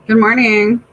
Good morning.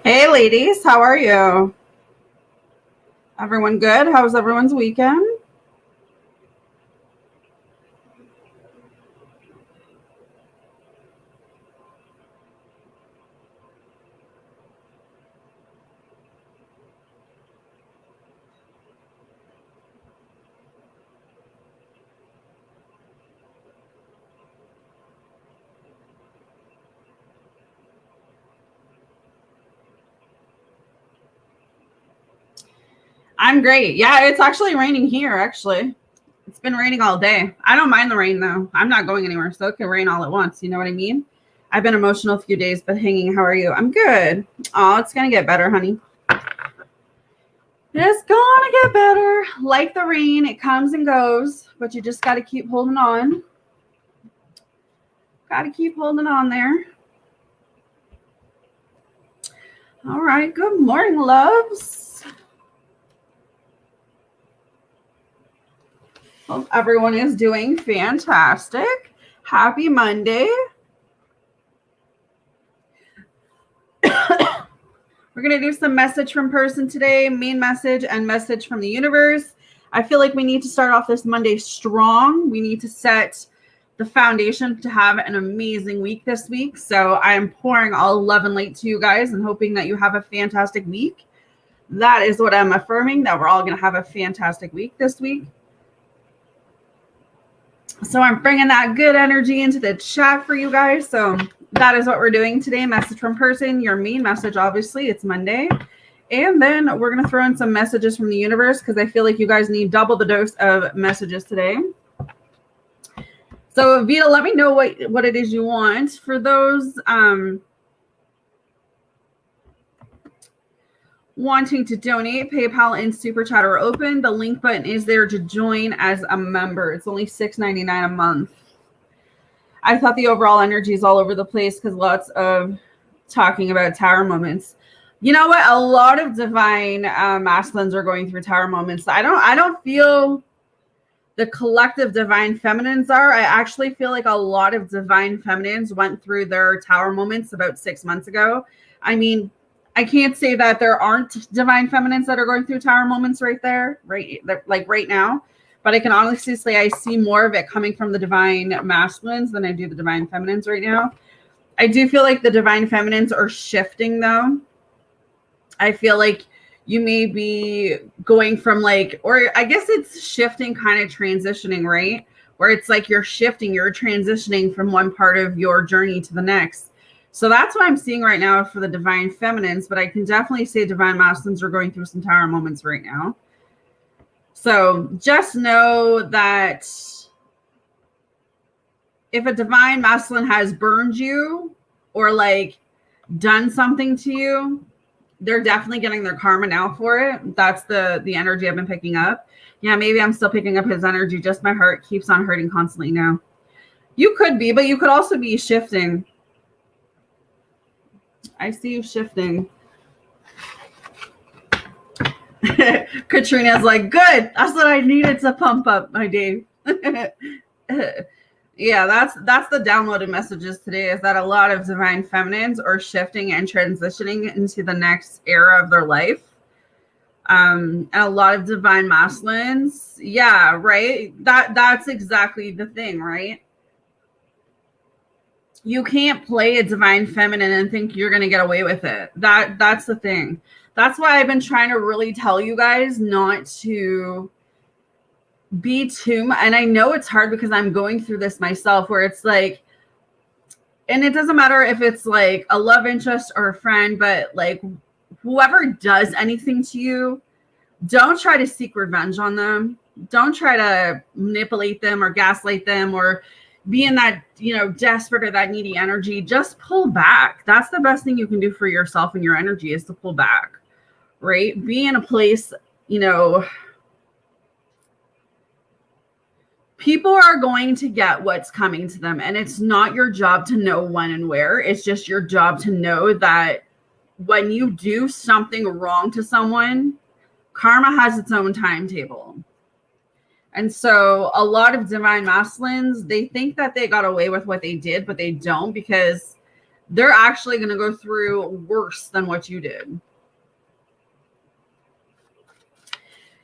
Hey, ladies. How are you? Everyone good? How was everyone's weekend? I'm great. Yeah, it's actually raining here, actually. It's been raining all day. I don't mind the rain, though. I'm not going anywhere, so it can rain all at once. You know what I mean? I've been emotional a few days, but hanging. How are you? I'm good. Oh, it's going to get better, honey. It's going to get better. Like the rain, it comes and goes, but you just got to keep holding on. Got to keep holding on there. All right. Good morning, loves. Hope everyone is doing fantastic. Happy Monday. We're going to do some message from person today, main message and message from the universe. I feel like we need to start off this Monday strong. We need to set the foundation to have an amazing week this week. So I am pouring all love and light to you guys and hoping that you have a fantastic week. That is what I'm affirming, that we're all going to have a fantastic week this week. So I'm bringing that good energy into the chat for you guys. So that is what we're doing today. Message from person, your main message, obviously. It's Monday. And then we're going to throw in some messages from the universe because I feel like you guys need double the dose of messages today. So Vita, let me know what it is you want. For those wanting to donate, PayPal and Super Chat are open. The link button is there to join as a member. It's only $6.99 a month. I thought the overall energy is all over the place because lots of talking about tower moments. You know what? A lot of divine masculines are going through tower moments. I don't feel the collective divine feminines are. I actually feel like a lot of divine feminines went through their tower moments about 6 months ago. I mean, I can't say that there aren't divine feminines that are going through tower moments right now. But I can honestly say I see more of it coming from the divine masculines than I do the divine feminines right now. I do feel like the divine feminines are shifting, though. I feel like you may be going from or I guess it's shifting, kind of transitioning, right? Where it's like you're shifting, you're transitioning from one part of your journey to the next. So that's what I'm seeing right now for the divine feminines, but I can definitely say divine masculines are going through some tower moments right now. So just know that if a divine masculine has burned you or done something to you, they're definitely getting their karma now for it. That's the energy I've been picking up. Yeah, maybe I'm still picking up his energy. Just my heart keeps on hurting constantly now. You could be, but you could also be shifting. I see you shifting. Katrina's like, good. That's what I needed to pump up my day. Yeah, that's the downloaded messages today, is that a lot of divine feminines are shifting and transitioning into the next era of their life. And a lot of divine masculines. Yeah, right. That's exactly the thing, right? You can't play a divine feminine and think you're going to get away with it. That's the thing. That's why I've been trying to really tell you guys not to be too, and I know it's hard because I'm going through this myself, where it's like, and it doesn't matter if it's like a love interest or a friend, but like whoever does anything to you, don't try to seek revenge on them. Don't try to manipulate them or gaslight them or be in that, desperate or that needy energy. Just pull back. That's the best thing you can do for yourself and your energy, is to pull back, right? Be in a place, people are going to get what's coming to them, and it's not your job to know when and where. It's just your job to know that when you do something wrong to someone, karma has its own timetable. And so a lot of divine masculines, they think that they got away with what they did, but they don't, because they're actually going to go through worse than what you did.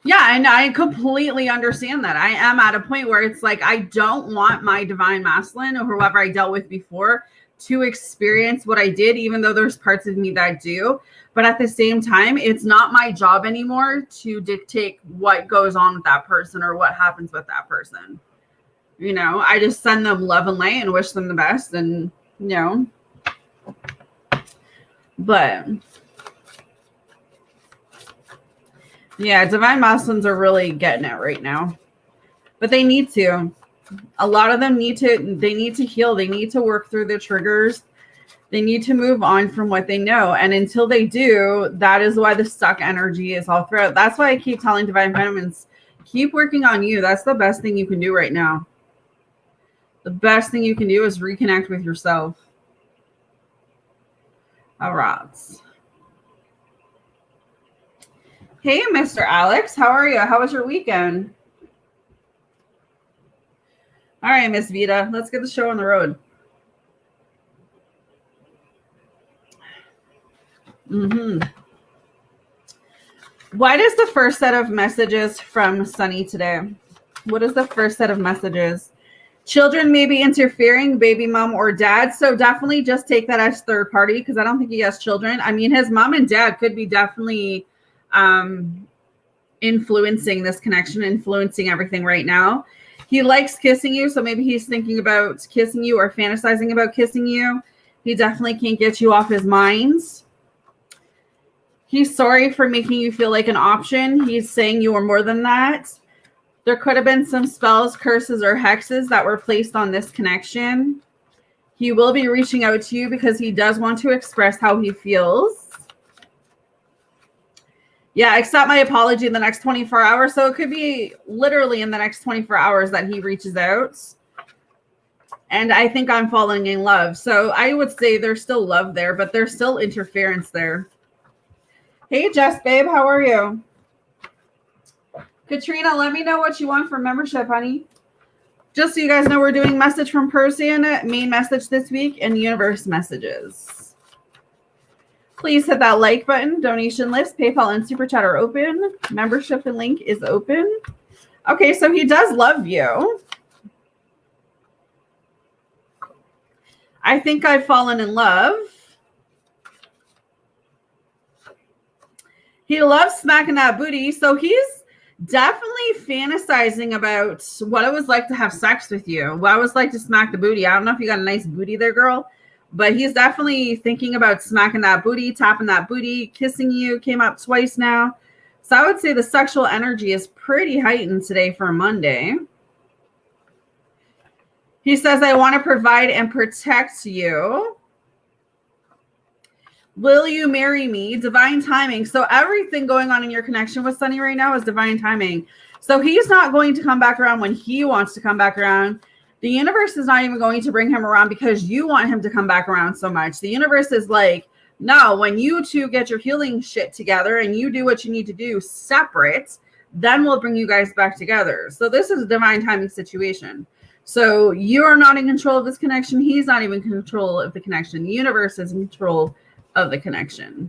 Yeah, and I completely understand that. I am at a point where it's like, I don't want my divine masculine or whoever I dealt with before to experience what I did, even though there's parts of me that do. But at the same time, it's not my job anymore to dictate what goes on with that person or what happens with that person. I just send them love and light and wish them the best. And, but yeah, divine masculines are really getting it right now. But they need to. A lot of them need to heal. They need to work through their triggers. They need to move on from what they know. And until they do, that is why the stuck energy is all throughout. That's why I keep telling divine feminines, keep working on you. That's the best thing you can do right now. The best thing you can do is reconnect with yourself. All right. Hey, Mr. Alex, how are you? How was your weekend? All right, Miss Vita, let's get the show on the road. What is the first set of messages from Sunny today? What is the first set of messages? Children may be interfering, baby mom or dad. So definitely just take that as third party, because I don't think he has children. I mean, his mom and dad could be definitely influencing this connection, influencing everything right now. He likes kissing you, so maybe he's thinking about kissing you or fantasizing about kissing you. He definitely can't get you off his mind. He's sorry for making you feel like an option. He's saying you are more than that. There could have been some spells, curses, or hexes that were placed on this connection. He will be reaching out to you because he does want to express how he feels. Yeah, accept my apology in the next 24 hours. So it could be literally in the next 24 hours that he reaches out. And I think I'm falling in love. So I would say there's still love there, but there's still interference there. Hey, Jess, babe, how are you? Katrina, let me know what you want for membership, honey. Just so you guys know, we're doing message from person, main message this week, and universe messages. Please hit that like button. Donation list, PayPal, and Super Chat are open. Membership and link is open. Okay, so he does love you. I think I've fallen in love. He loves smacking that booty. So he's definitely fantasizing about what it was like to have sex with you. What it was like to smack the booty. I don't know if you got a nice booty there, girl. But he's definitely thinking about smacking that booty, tapping that booty, kissing you. Came up twice now. So I would say the sexual energy is pretty heightened today for Monday. He says, I want to provide and protect you. Will you marry me? Divine timing. So everything going on in your connection with Sunny right now is divine timing. So he's not going to come back around when he wants to come back around. The universe is not even going to bring him around because you want him to come back around so much. The universe is like, no, when you two get your healing shit together and you do what you need to do separate, then we'll bring you guys back together. So this is a divine timing situation. So you are not in control of this connection. He's not even in control of the connection. The universe is in control of the connection.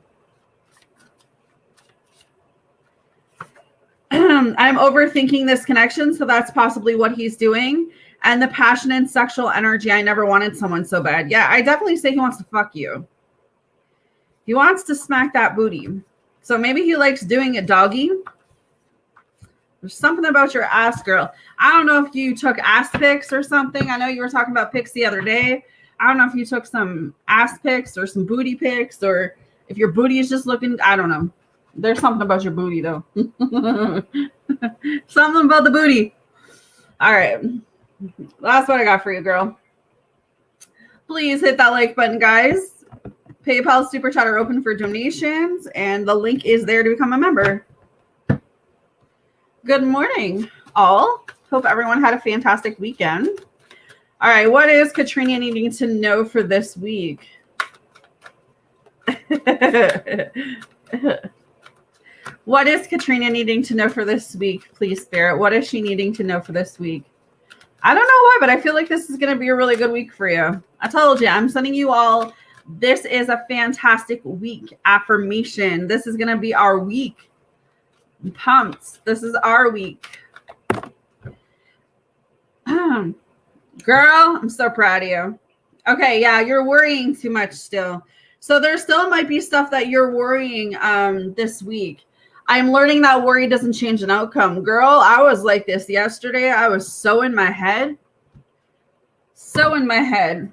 I'm overthinking this connection, so that's possibly what he's doing. And the passion and sexual energy, I never wanted someone so bad. Yeah, I definitely say he wants to fuck you. He wants to smack that booty. So maybe he likes doing it doggy. There's something about your ass, girl. I don't know if you took ass pics or something. I know you were talking about pics the other day. I don't know if you took some ass pics or some booty pics, or if your booty is just looking, I don't know. There's something about your booty, though. Something about the booty. All right. That's what I got for you, girl. Please hit that like button, guys. PayPal, Super Chat are open for donations, and the link is there to become a member. Good morning, all. Hope everyone had a fantastic weekend. All right, what is Katrina needing to know for this week? What is Katrina needing to know for this week, please, Spirit? What is she needing to know for this week? I don't know why, but I feel like this is going to be a really good week for you. I told you, I'm sending you all. This is a fantastic week affirmation. This is going to be our week. I'm pumped. This is our week. Girl, I'm so proud of you. Okay, yeah, you're worrying too much still. So there still might be stuff that you're worrying this week. I'm learning that worry doesn't change an outcome. Girl, I was like this yesterday. I was so in my head. So in my head.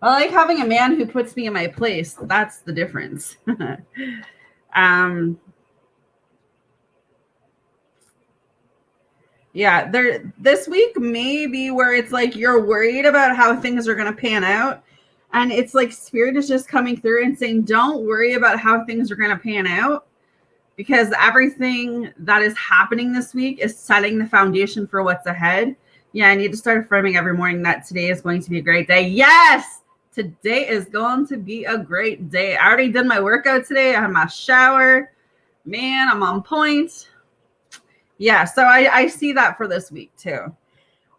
I like having a man who puts me in my place. That's the difference. Yeah, this week may be where it's like you're worried about how things are going to pan out. And it's like Spirit is just coming through and saying, don't worry about how things are going to pan out, because everything that is happening this week is setting the foundation for what's ahead. Yeah, I need to start affirming every morning that today is going to be a great day. Yes, today is going to be a great day. I already did my workout today. I had my shower. Man, I'm on point. Yeah, so I see that for this week too.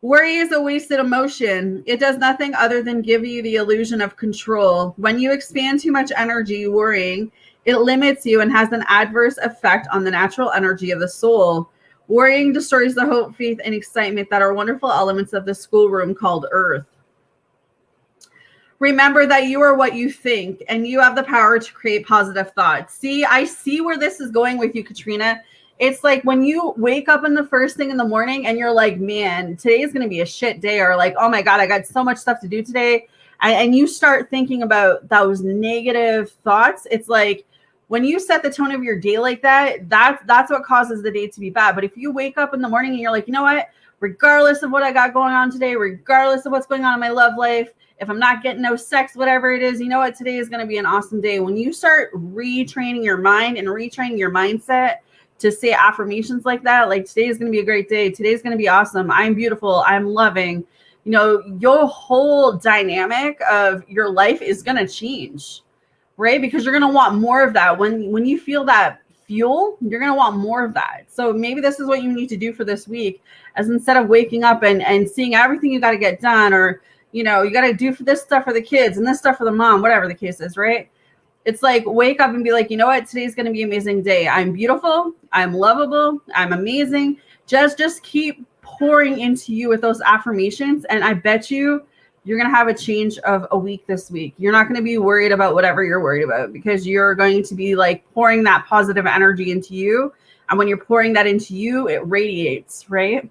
Worry is a wasted emotion. It does nothing other than give you the illusion of control. When you expand too much energy worrying, it limits you and has an adverse effect on the natural energy of the soul. Worrying destroys the hope, faith, and excitement that are wonderful elements of the schoolroom called Earth. Remember that you are what you think, and you have the power to create positive thoughts. See, I see where this is going with you, Katrina. It's like when you wake up in the first thing in the morning and you're like, man, today is going to be a shit day, or like, oh my God, I got so much stuff to do today. And you start thinking about those negative thoughts. It's like when you set the tone of your day like that, that's what causes the day to be bad. But if you wake up in the morning and you're like, you know what, regardless of what I got going on today, regardless of what's going on in my love life, if I'm not getting no sex, whatever it is, you know what, today is going to be an awesome day. When you start retraining your mind and retraining your mindset to say affirmations like that, like today is going to be a great day. Today's going to be awesome. I'm beautiful. I'm loving. You know, your whole dynamic of your life is going to change, right? Because you're going to want more of that. When you feel that fuel, you're going to want more of that. So maybe this is what you need to do for this week, as instead of waking up and seeing everything you got to get done, or, you know, you got to do for this stuff for the kids and this stuff for the mom, whatever the case is, right? It's like, wake up and be like, you know what? Today's going to be an amazing day. I'm beautiful. I'm lovable. I'm amazing. Just keep pouring into you with those affirmations. And I bet you're going to have a change of a week this week. You're not going to be worried about whatever you're worried about, because you're going to be like pouring that positive energy into you. And when you're pouring that into you, it radiates, right?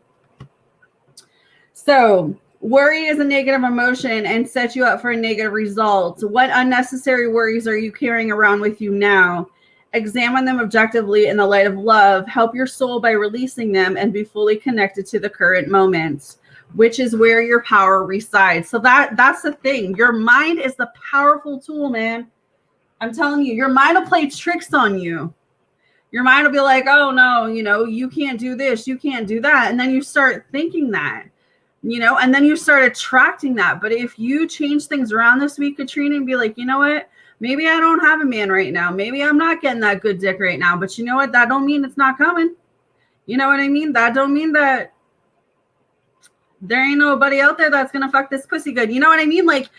So worry is a negative emotion and sets you up for a negative result. What unnecessary worries are you carrying around with you now? Examine them objectively in the light of love. Help your soul by releasing them and be fully connected to the current moment, which is where your power resides. So that's the thing. Your mind is the powerful tool, man. I'm telling you, your mind will play tricks on you. Your mind will be like, oh no, you know, you can't do this, you can't do that. And then you start thinking that, you know, and then you start attracting that. But if you change things around this week, Katrina, and be like, you know what, maybe I don't have a man right now. Maybe I'm not getting that good dick right now. But you know what? That don't mean it's not coming. You know what I mean? That don't mean that there ain't nobody out there that's going to fuck this pussy good. You know what I mean? Like,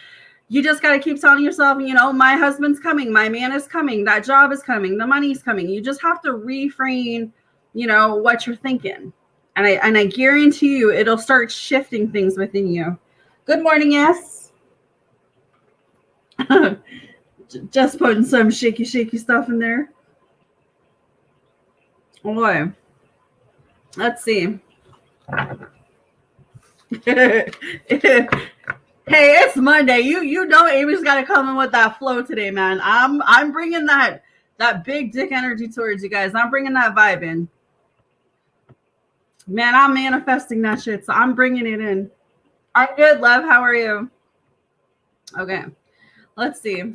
You just got to keep telling yourself, you know, my husband's coming, my man is coming, that job is coming, the money's coming. You just have to reframe, you know, what you're thinking. And I guarantee you it'll start shifting things within you. Good morning, yes. Just putting some shaky stuff in there. Boy. Let's see. Hey, it's Monday. You know Amy's got to come in with that flow today, man. I'm bringing that big dick energy towards you guys. I'm bringing that vibe in. Man, I'm manifesting that shit, so I'm bringing it in. I'm good, love. How are you? Okay. Let's see.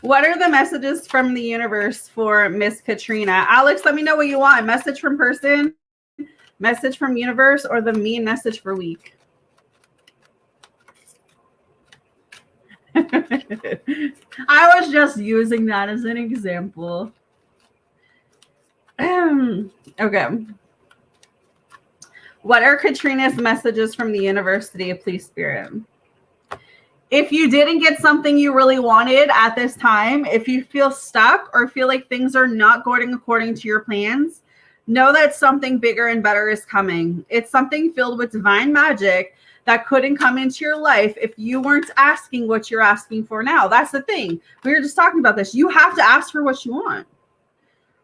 What are the messages from the universe for Miss Katrina? Alex, let me know what you want. Message from person, message from universe, or the mean message for week. I was just using that as an example. Okay. What are Katrina's messages from the universe today, please, Spirit? If you didn't get something you really wanted at this time, if you feel stuck or feel like things are not going according to your plans, know that something bigger and better is coming. It's something filled with divine magic that couldn't come into your life if you weren't asking what you're asking for now. That's the thing. We were just talking about this. You have to ask for what you want,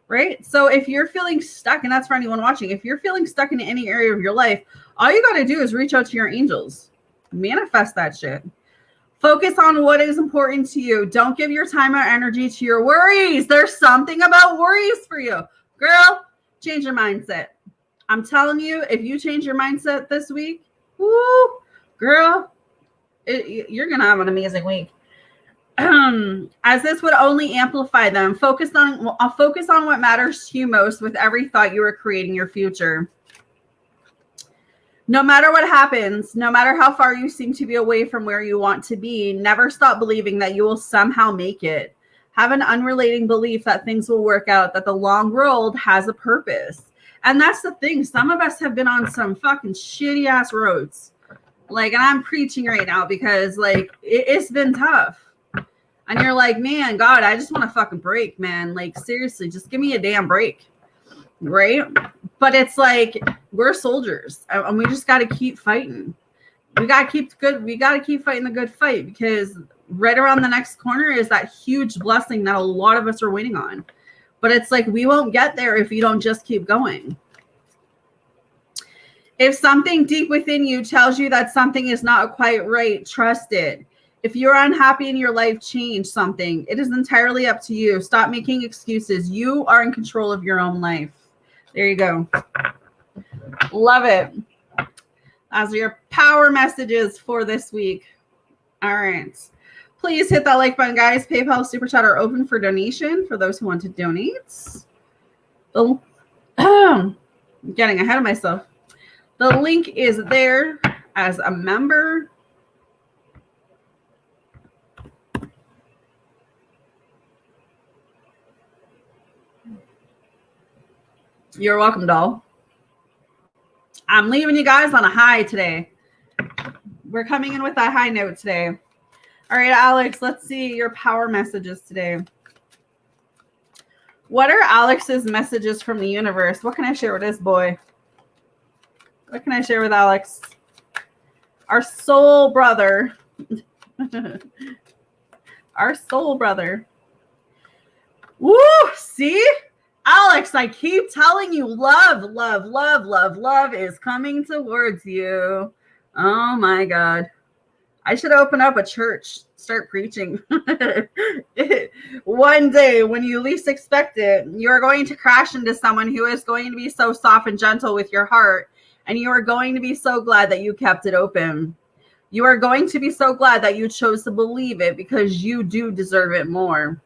right? So if you're feeling stuck, and that's for anyone watching, if you're feeling stuck in any area of your life, all you got to do is reach out to your angels. Manifest that shit. Focus on what is important to you. Don't give your time or energy to your worries. There's something about worries for you. Girl, change your mindset. I'm telling you, if you change your mindset this week, woo, girl, you're going to have an amazing week. As this would only amplify them. Focus on what matters to you most with every thought you are creating your future. No matter what happens, no matter how far you seem to be away from where you want to be, never stop believing that you will somehow make it. Have an unrelating belief that things will work out, that the long road has a purpose. And that's the thing. Some of us have been on some fucking shitty ass roads. Like, and I'm preaching right now because like it's been tough. And you're like, man, God, I just want to fucking break, man. Like, seriously, just give me a damn break. Right? But it's like we're soldiers and we just got to keep fighting. We got to keep fighting the good fight, because right around the next corner is that huge blessing that a lot of us are waiting on. But it's like we won't get there if you don't just keep going. If something deep within you tells you that something is not quite right, trust it. If you're unhappy in your life, change something. It is entirely up to you. Stop making excuses. You are in control of your own life. There you go. Love it. Those are your power messages for this week. All right. Please hit that like button, guys. PayPal, Super Chat are open for donation for those who want to donate. I'm getting ahead of myself. The link is there as a member. You're welcome, doll. I'm leaving you guys on a high today. We're coming in with that high note today. All right, Alex, let's see your power messages today. What are Alex's messages from the universe? What can I share with this boy? What can I share with Alex? Our soul brother. Our soul brother. Woo! See? Alex, I keep telling you, love is coming towards you. Oh my God. I should open up a church, start preaching. One day, when you least expect it, you are going to crash into someone who is going to be so soft and gentle with your heart, and you are going to be so glad that you kept it open. You are going to be so glad that you chose to believe it, because you do deserve it more.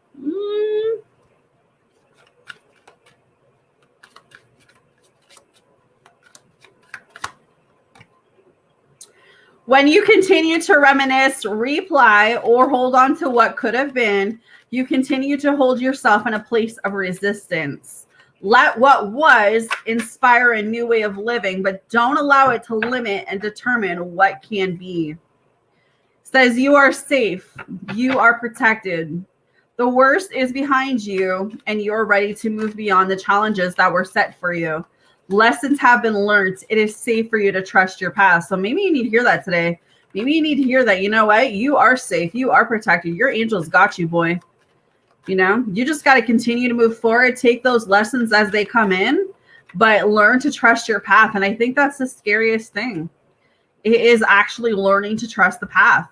When you continue to reminisce, reply, or hold on to what could have been, you continue to hold yourself in a place of resistance. Let what was inspire a new way of living, but don't allow it to limit and determine what can be. Says you are safe. You are protected. The worst is behind you, and you're ready to move beyond the challenges that were set for you. Lessons have been learned. It is safe for you to trust your path. So maybe you need to hear that today. Maybe you need to hear that, you know what? You are safe. You are protected. Your angels got you, boy. You know, you just got to continue to move forward. Take those lessons as they come in, but learn to trust your path. And I think that's the scariest thing. It is actually learning to trust the path.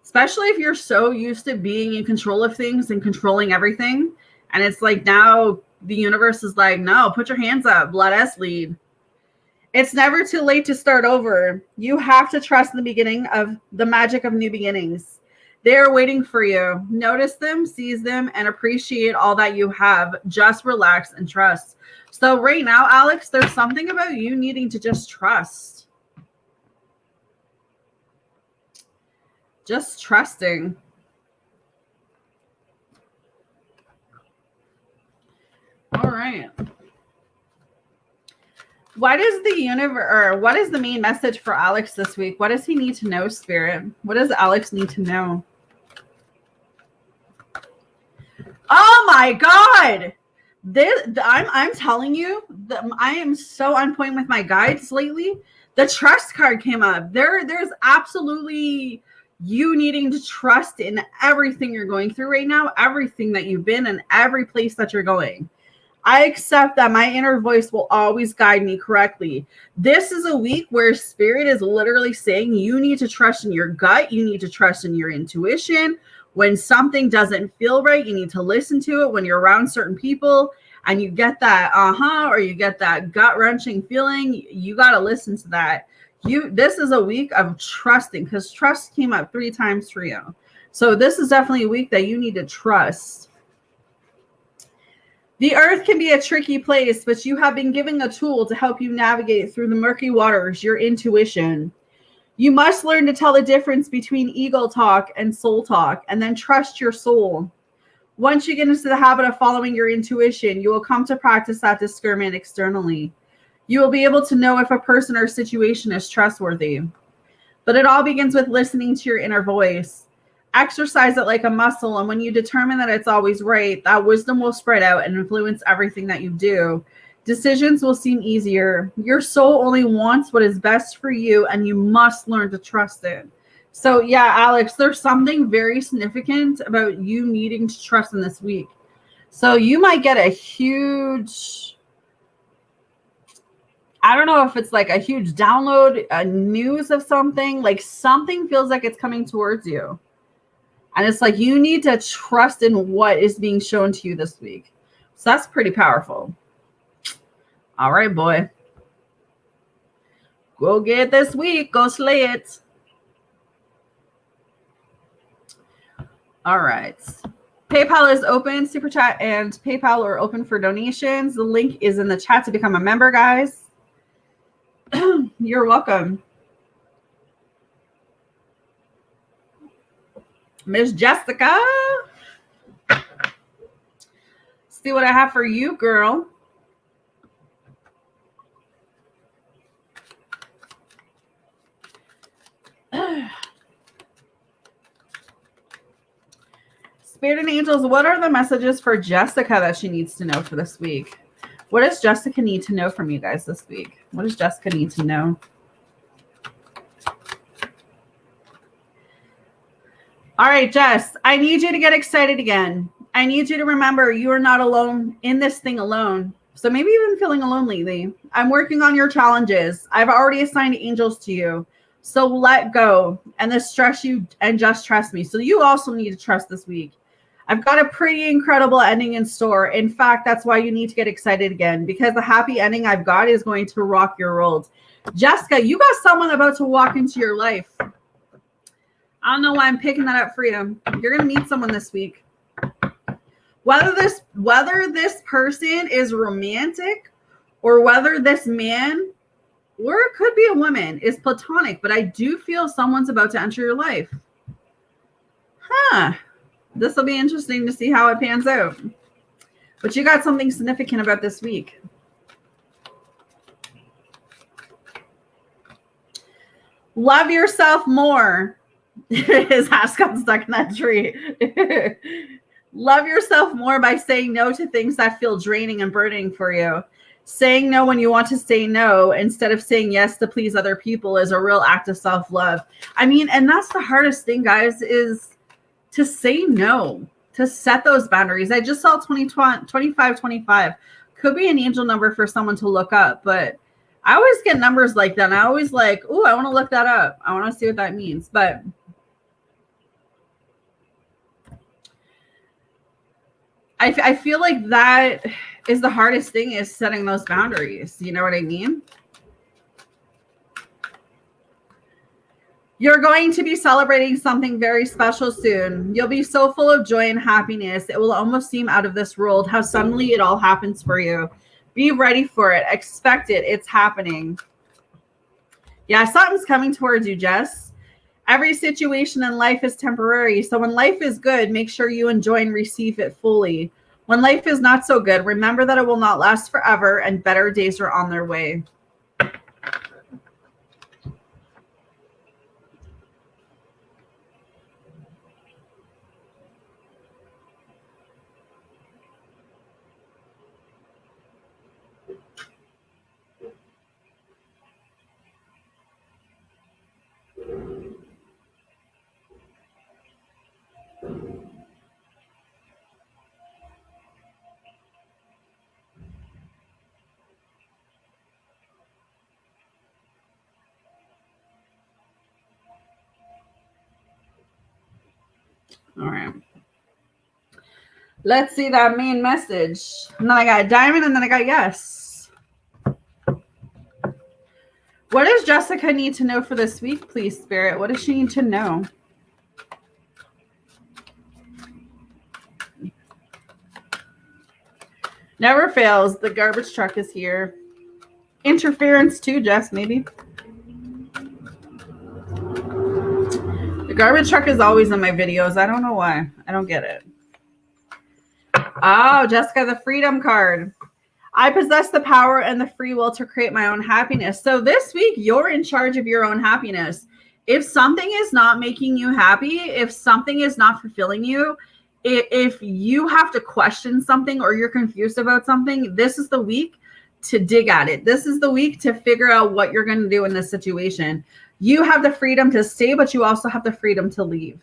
Especially if you're so used to being in control of things and controlling everything. And it's like now the universe is like, no, put your hands up. Let us lead. It's never too late to start over. You have to trust in the beginning of the magic of new beginnings. They are waiting for you. Notice them, seize them, and appreciate all that you have. Just relax and trust. So right now, Alex, there's something about you needing to just trust. Just trusting. All right. What is the universe, or what is the main message for Alex this week? What does he need to know, Spirit? What does Alex need to know? Oh my God! I'm telling you, I am so on point with my guides lately. The trust card came up. There's absolutely you needing to trust in everything you're going through right now, everything that you've been, and every place that you're going. I accept that my inner voice will always guide me correctly. This is a week where Spirit is literally saying you need to trust in your gut. You need to trust in your intuition. When something doesn't feel right, you need to listen to it. When you're around certain people and you get that or you get that gut-wrenching feeling, you got to listen to that. This is a week of trusting, because trust came up 3 times for you. So this is definitely a week that you need to trust. The earth can be a tricky place, but you have been given a tool to help you navigate through the murky waters, your intuition. You must learn to tell the difference between ego talk and soul talk, and then trust your soul. Once you get into the habit of following your intuition, you will come to practice that discernment externally. You will be able to know if a person or situation is trustworthy. But it all begins with listening to your inner voice. Exercise it like a muscle, and when you determine that it's always right, that wisdom will spread out and influence everything that you do. Decisions will seem easier. Your soul only wants what is best for you, and you must learn to trust it. So yeah, Alex, there's something very significant about you needing to trust in this week. So you might get a huge, I don't know if it's like a huge download, a news of something, like something feels like it's coming towards you. And it's like you need to trust in what is being shown to you this week. So that's pretty powerful. All right, boy. Go get this week. Go slay it. All right. PayPal is open. Super Chat and PayPal are open for donations. The link is in the chat to become a member, guys. You're welcome. Miss Jessica. See what I have for you, girl. Spirit and angels, what are the messages for Jessica that she needs to know for this week? What does Jessica need to know from you guys this week? What does Jessica need to know? All right, Jess, I need you to get excited again. I need you to remember you are not alone in this thing alone. So maybe you've been feeling alone lately. I'm working on your challenges. I've already assigned angels to you. So let go and this stress you and just trust me. So you also need to trust this week. I've got a pretty incredible ending in store. In fact, that's why you need to get excited again, because the happy ending I've got is going to rock your world. Jessica, you got someone about to walk into your life. I don't know why I'm picking that up for you. You're going to meet someone this week. Whether this person is romantic or whether this man, or it could be a woman, is platonic, but I do feel someone's about to enter your life. This will be interesting to see how it pans out. But you got something significant about this week. Love yourself more. His ass got stuck in that tree. Love yourself more by saying no to things that feel draining and burdening for you. Saying no when you want to say no instead of saying yes to please other people is a real act of self-love. I mean, and that's the hardest thing, guys, is to say no, to set those boundaries. I just saw 2525. Could be an angel number for someone to look up, but I always get numbers like that. And I always like, oh, I want to look that up. I want to see what that means. But I feel like that is the hardest thing, is setting those boundaries. You know what I mean? You're going to be celebrating something very special soon. You'll be so full of joy and happiness. It will almost seem out of this world how suddenly it all happens for you. Be ready for it. Expect it. It's happening. Yeah, something's coming towards you, Jess. Every situation in life is temporary. So when life is good, make sure you enjoy and receive it fully. When life is not so good, remember that it will not last forever and better days are on their way. All right. Let's see that main message. And then I got a diamond, and then I got yes. What does Jessica need to know for this week, please, Spirit? What does she need to know? Never fails. The garbage truck is here. Interference too, Jess, maybe. The garbage truck is always in my videos. I don't know why. I don't get it. Oh, Jessica, the freedom card. I possess the power and the free will to create my own happiness. So this week, you're in charge of your own happiness. If something is not making you happy, if something is not fulfilling you, if you have to question something or you're confused about something, this is the week to dig at it. This is the week to figure out what you're going to do in this situation. You have the freedom to stay, but you also have the freedom to leave.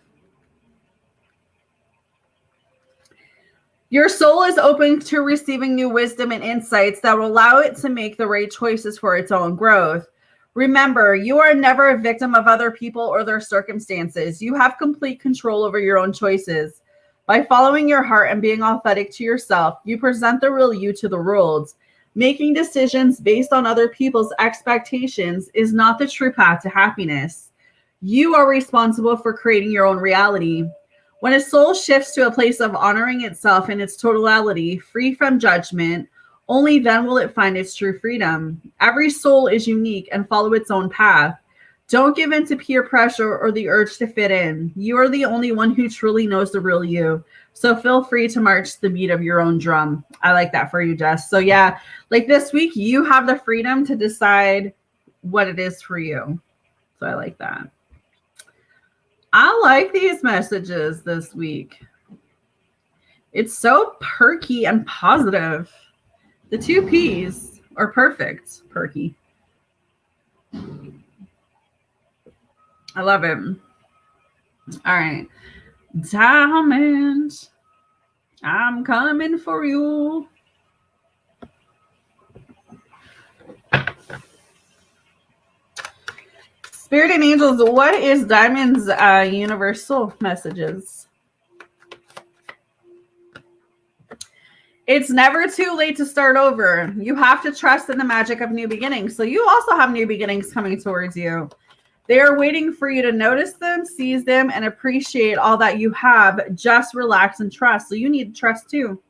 Your soul is open to receiving new wisdom and insights that will allow it to make the right choices for its own growth. Remember, you are never a victim of other people or their circumstances. You have complete control over your own choices. By following your heart and being authentic to yourself, you present the real you to the world. Making decisions based on other people's expectations is not the true path to happiness. You are responsible for creating your own reality. When a soul shifts to a place of honoring itself in its totality, free from judgment, only then will it find its true freedom. Every soul is unique and follow its own path. Don't give in to peer pressure or the urge to fit in. You are the only one who truly knows the real you. So feel free to march to the beat of your own drum. I like that for you, Jess. So yeah, like this week, you have the freedom to decide what it is for you. So I like that. I like these messages this week. It's so perky and positive. The two P's are perfect. Perky. I love it. All right. Diamond, I'm coming for you. Spirit and angels, what is Diamond's universal messages? It's never too late to start over. You have to trust in the magic of new beginnings. So you also have new beginnings coming towards you. They are waiting for you to notice them, seize them, and appreciate all that you have. Just relax and trust. So you need to trust too.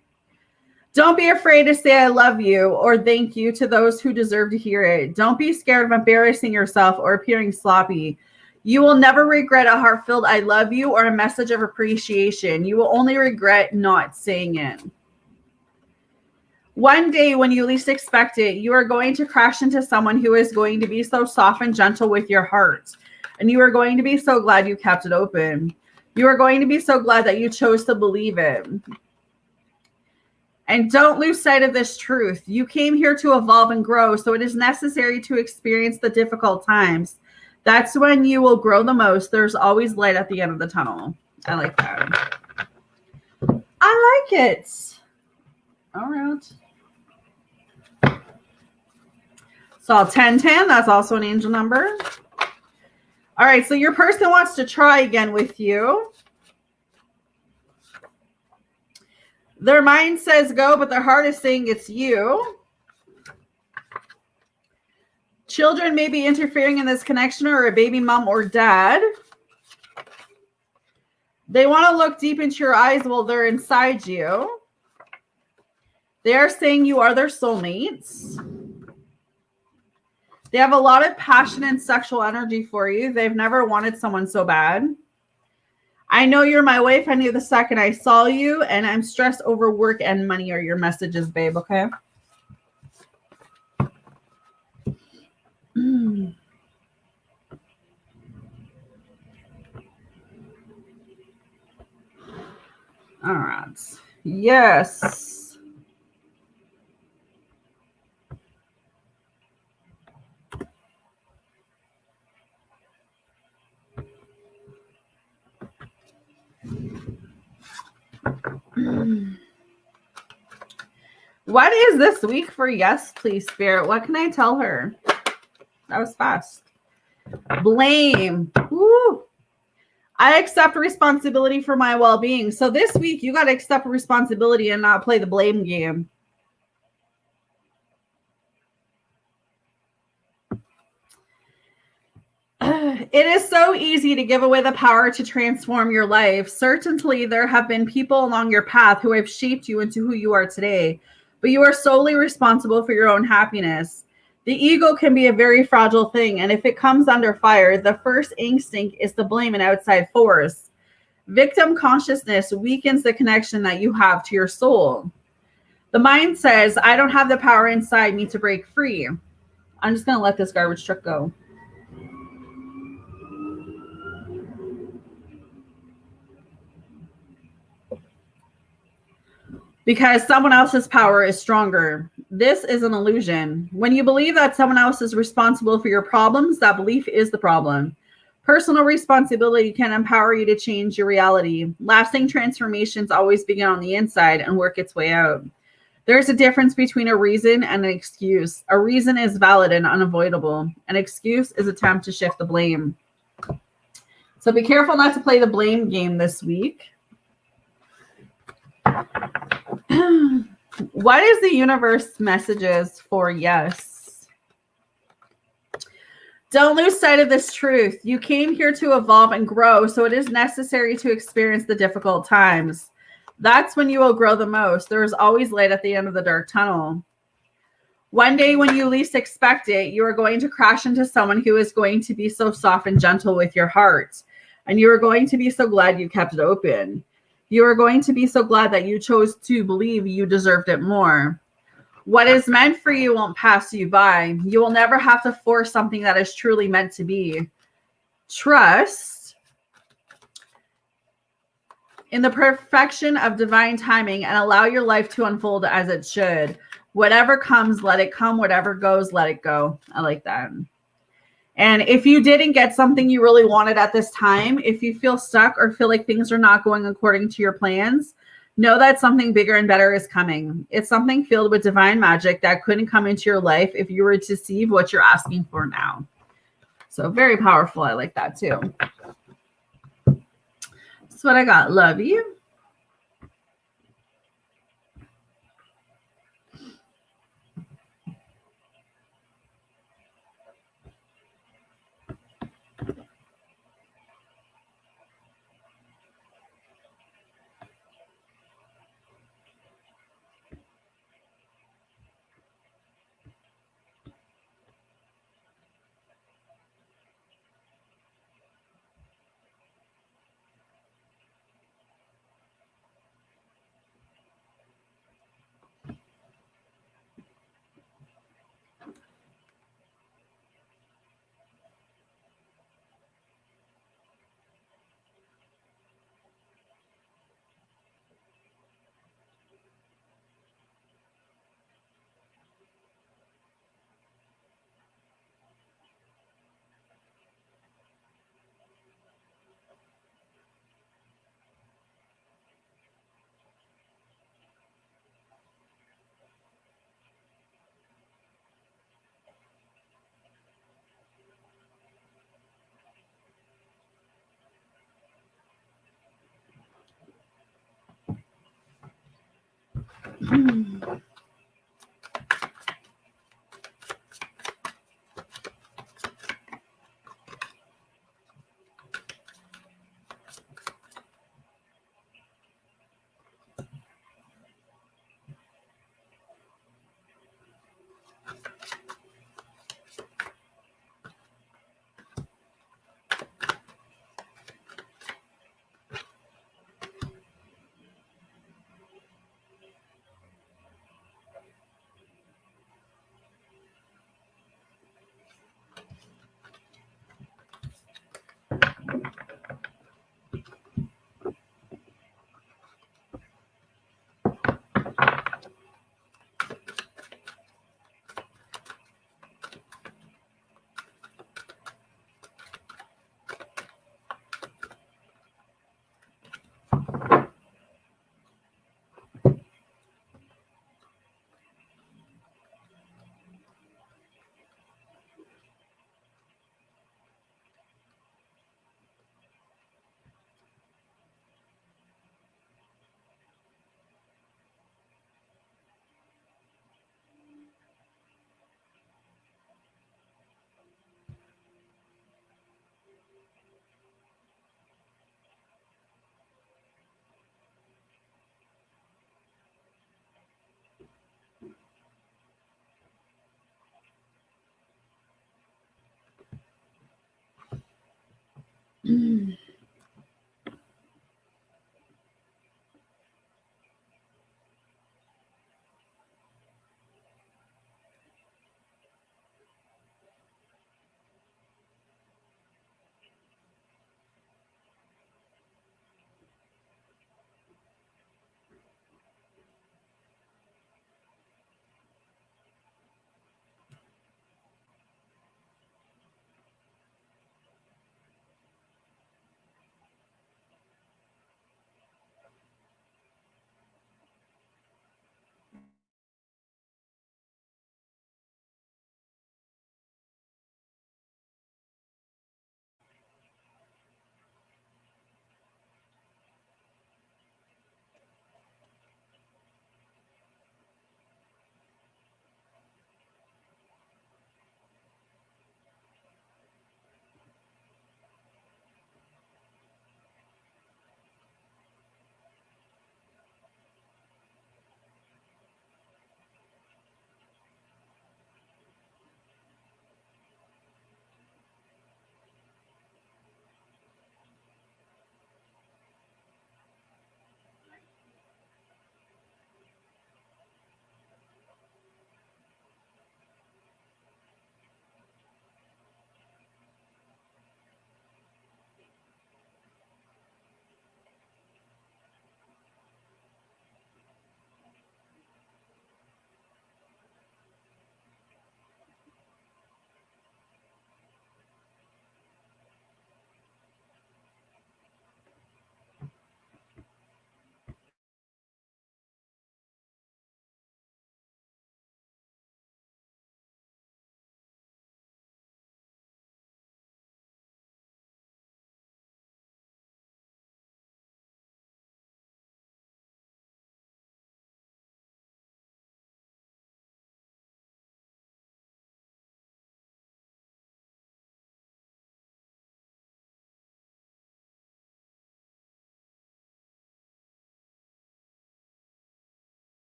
Don't be afraid to say I love you or thank you to those who deserve to hear it. Don't be scared of embarrassing yourself or appearing sloppy. You will never regret a heartfelt I love you or a message of appreciation. You will only regret not saying it. One day when you least expect it, you are going to crash into someone who is going to be so soft and gentle with your heart. And you are going to be so glad you kept it open. You are going to be so glad that you chose to believe it. And don't lose sight of this truth. You came here to evolve and grow, so it is necessary to experience the difficult times. That's when you will grow the most. There's always light at the end of the tunnel. I like that. I like it. All right. So 1010, that's also an angel number. All right, so your person wants to try again with you. Their mind says go, but their heart is saying it's you. Children may be interfering in this connection, or a baby mom or dad. They want to look deep into your eyes while they're inside you. They are saying you are their soulmates. They have a lot of passion and sexual energy for you. They've never wanted someone so bad. I know you're my wife. I knew the second I saw you, and I'm stressed over work and money are your messages, babe, okay? All right. Yes. What is this week for yes, please, Spirit? What can I tell her? That was fast. Blame. Woo. I accept responsibility for my well-being. So this week, you got to accept responsibility and not play the blame game. It is so easy to give away the power to transform your life. Certainly, there have been people along your path who have shaped you into who you are today, but you are solely responsible for your own happiness. The ego can be a very fragile thing, and if it comes under fire, the first instinct is to blame an outside force. Victim consciousness weakens the connection that you have to your soul. The mind says, I don't have the power inside me to break free. I'm just going to let this garbage truck go. Because someone else's power is stronger. This is an illusion. When you believe that someone else is responsible for your problems, that belief is the problem. Personal responsibility can empower you to change your reality. Lasting transformations always begin on the inside and work its way out. There's a difference between a reason and an excuse. A reason is valid and unavoidable. An excuse is an attempt to shift the blame. So be careful not to play the blame game this week. What is the universe messages for yes? Don't lose sight of this truth. You came here to evolve and grow, so it is necessary to experience the difficult times. That's when you will grow the most. There is always light at the end of the dark tunnel. One day when you least expect it, you are going to crash into someone who is going to be so soft and gentle with your heart. And you are going to be so glad you kept it open. You are going to be so glad that you chose to believe you deserved it more. What is meant for you won't pass you by. You will never have to force something that is truly meant to be. Trust in the perfection of divine timing and allow your life to unfold as it should. Whatever comes, let it come. Whatever goes, let it go. I like that. And if you didn't get something you really wanted at this time, if you feel stuck or feel like things are not going according to your plans, know that something bigger and better is coming. It's something filled with divine magic that couldn't come into your life if you were to receive what you're asking for now. So very powerful. I like that too. That's what I got. Love you.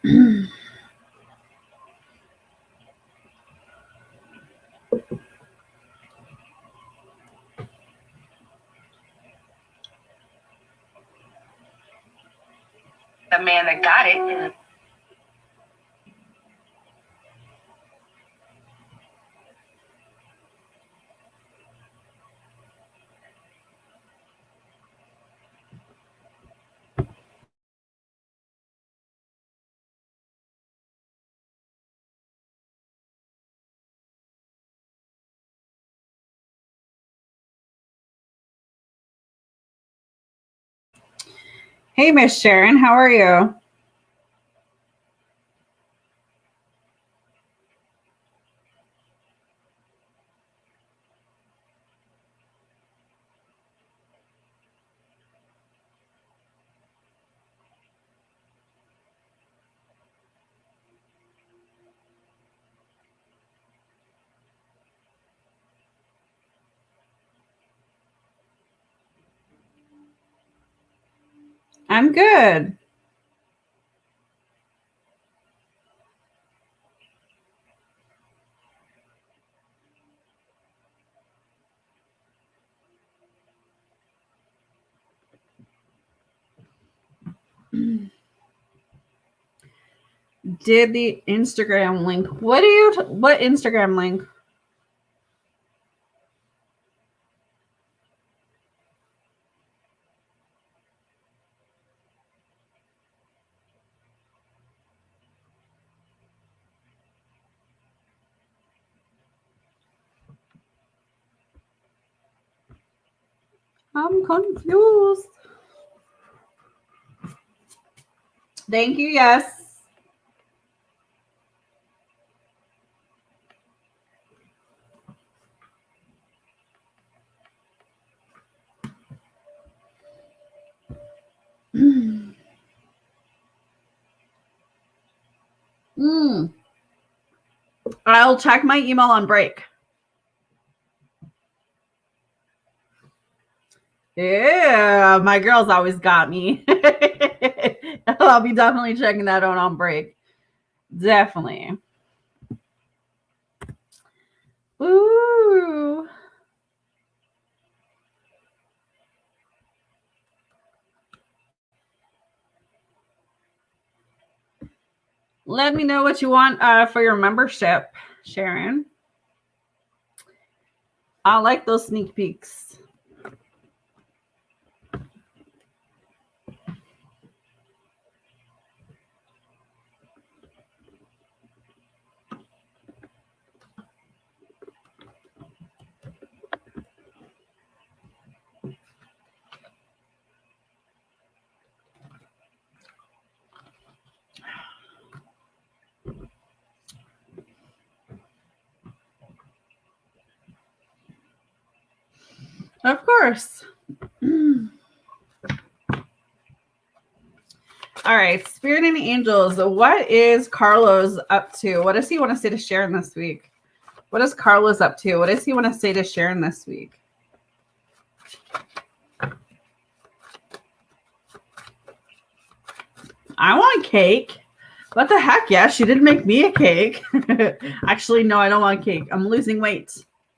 The man that got it. Hey, Miss Sharon, how are you? I'm good. Did the Instagram link? What Instagram link? I'm confused. Thank you. Yes. I'll check my email on break. Yeah, my girls always got me. I'll be definitely checking that out on break. Definitely. Ooh. Let me know what you want for your membership, Sharon. I like those sneak peeks. Of course. All right, Spirit and Angels. What is Carlos up to? What does he want to say to Sharon this week? What is Carlos up to? What does he want to say to Sharon this week? I want cake. What the heck? Yeah, she did make me a cake. Actually, no, I don't want cake. I'm losing weight.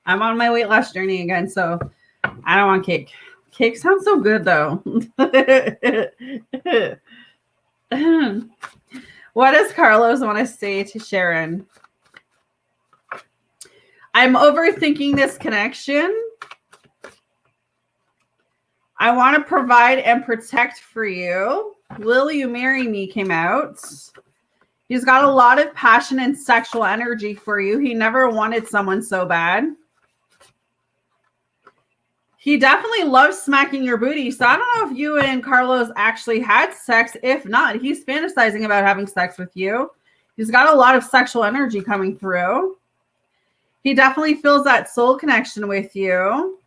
I'm on my weight loss journey again, so I don't want cake. Cake sounds so good, though. What does Carlos want to say to Sharon? I'm overthinking this connection. I want to provide and protect for you. Will you marry me came out. He's got a lot of passion and sexual energy for you. He never wanted someone so bad. He definitely loves smacking your booty. So I don't know if you and Carlos actually had sex. If not, he's fantasizing about having sex with you. He's got a lot of sexual energy coming through. He definitely feels that soul connection with you.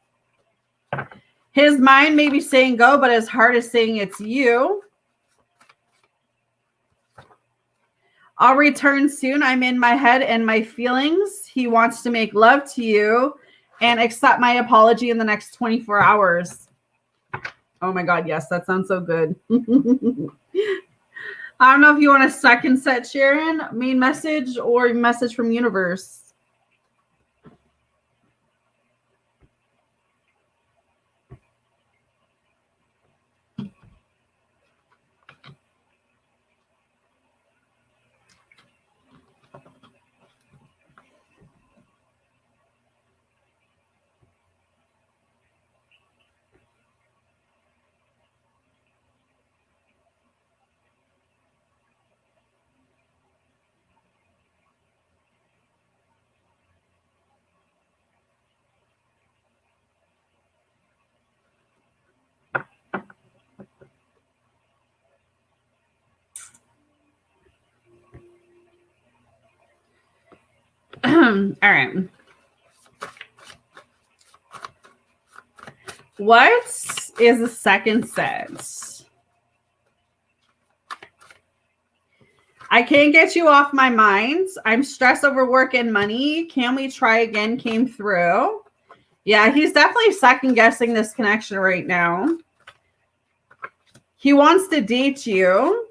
His mind may be saying go, but his heart is saying it's you. I'll return soon. I'm in my head and my feelings. He wants to make love to you and accept my apology in the next 24 hours. Oh my God, yes, that sounds so good. I don't know if you want a second set, Sharon, main message or message from universe. All right. What is the second set? I can't get you off my mind. I'm stressed over work and money. Can we try again? Came through. Yeah, he's definitely second guessing this connection right now. He wants to date you.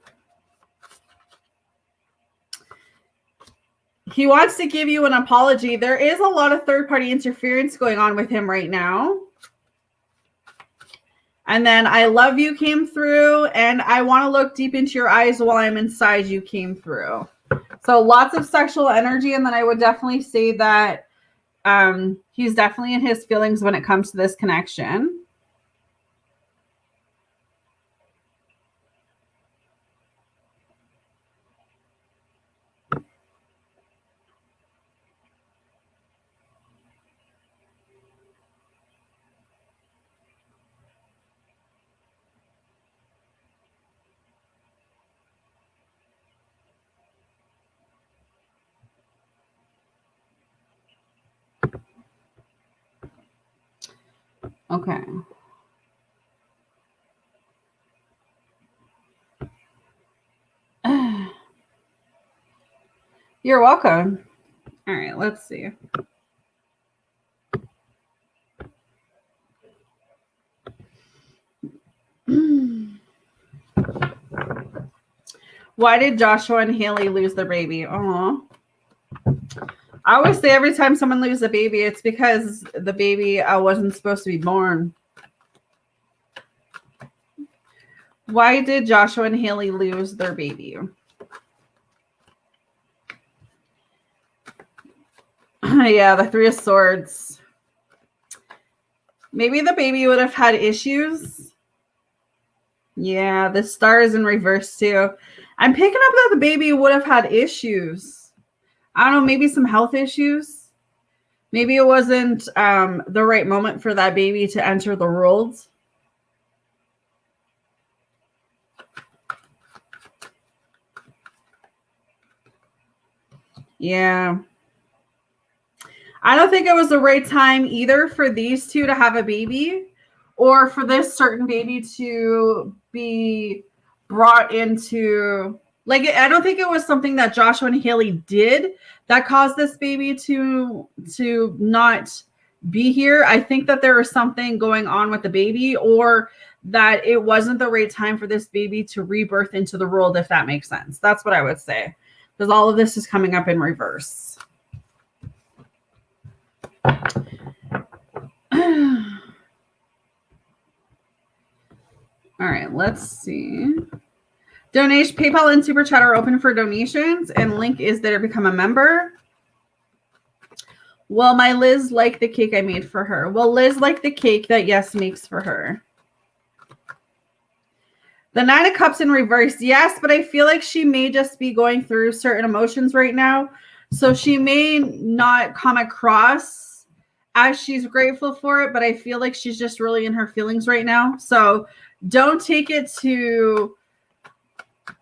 He wants to give you an apology. There is a lot of third-party interference going on with him right now. And then I love you came through, and I want to look deep into your eyes while I'm inside you came through. So lots of sexual energy, and then I would definitely say that he's definitely in his feelings when it comes to this connection. Okay. You're welcome. All right, let's see. Why did Joshua and Haley lose their baby? Oh, I always say every time someone loses a baby, it's because the baby wasn't supposed to be born. Why did Joshua and Haley lose their baby? Yeah, the Three of Swords. Maybe the baby would have had issues. Yeah, the star is in reverse too. I'm picking up that the baby would have had issues. I don't know, maybe some health issues. Maybe it wasn't the right moment for that baby to enter the world. Yeah. I don't think it was the right time either for these two to have a baby or for this certain baby to be brought into, like, I don't think it was something that Joshua and Haley did that caused this baby to not be here. I think that there was something going on with the baby, or that it wasn't the right time for this baby to rebirth into the world, if that makes sense. That's what I would say, because all of this is coming up in reverse. All right, let's see. Donation, PayPal and Super Chat are open for donations, and link is there to become a member. Will my Liz like the cake I made for her? Will Liz like the cake that Yes makes for her? The Nine of Cups in reverse, yes, but I feel like she may just be going through certain emotions right now. So she may not come across as she's grateful for it, but I feel like she's just really in her feelings right now. So don't take it to,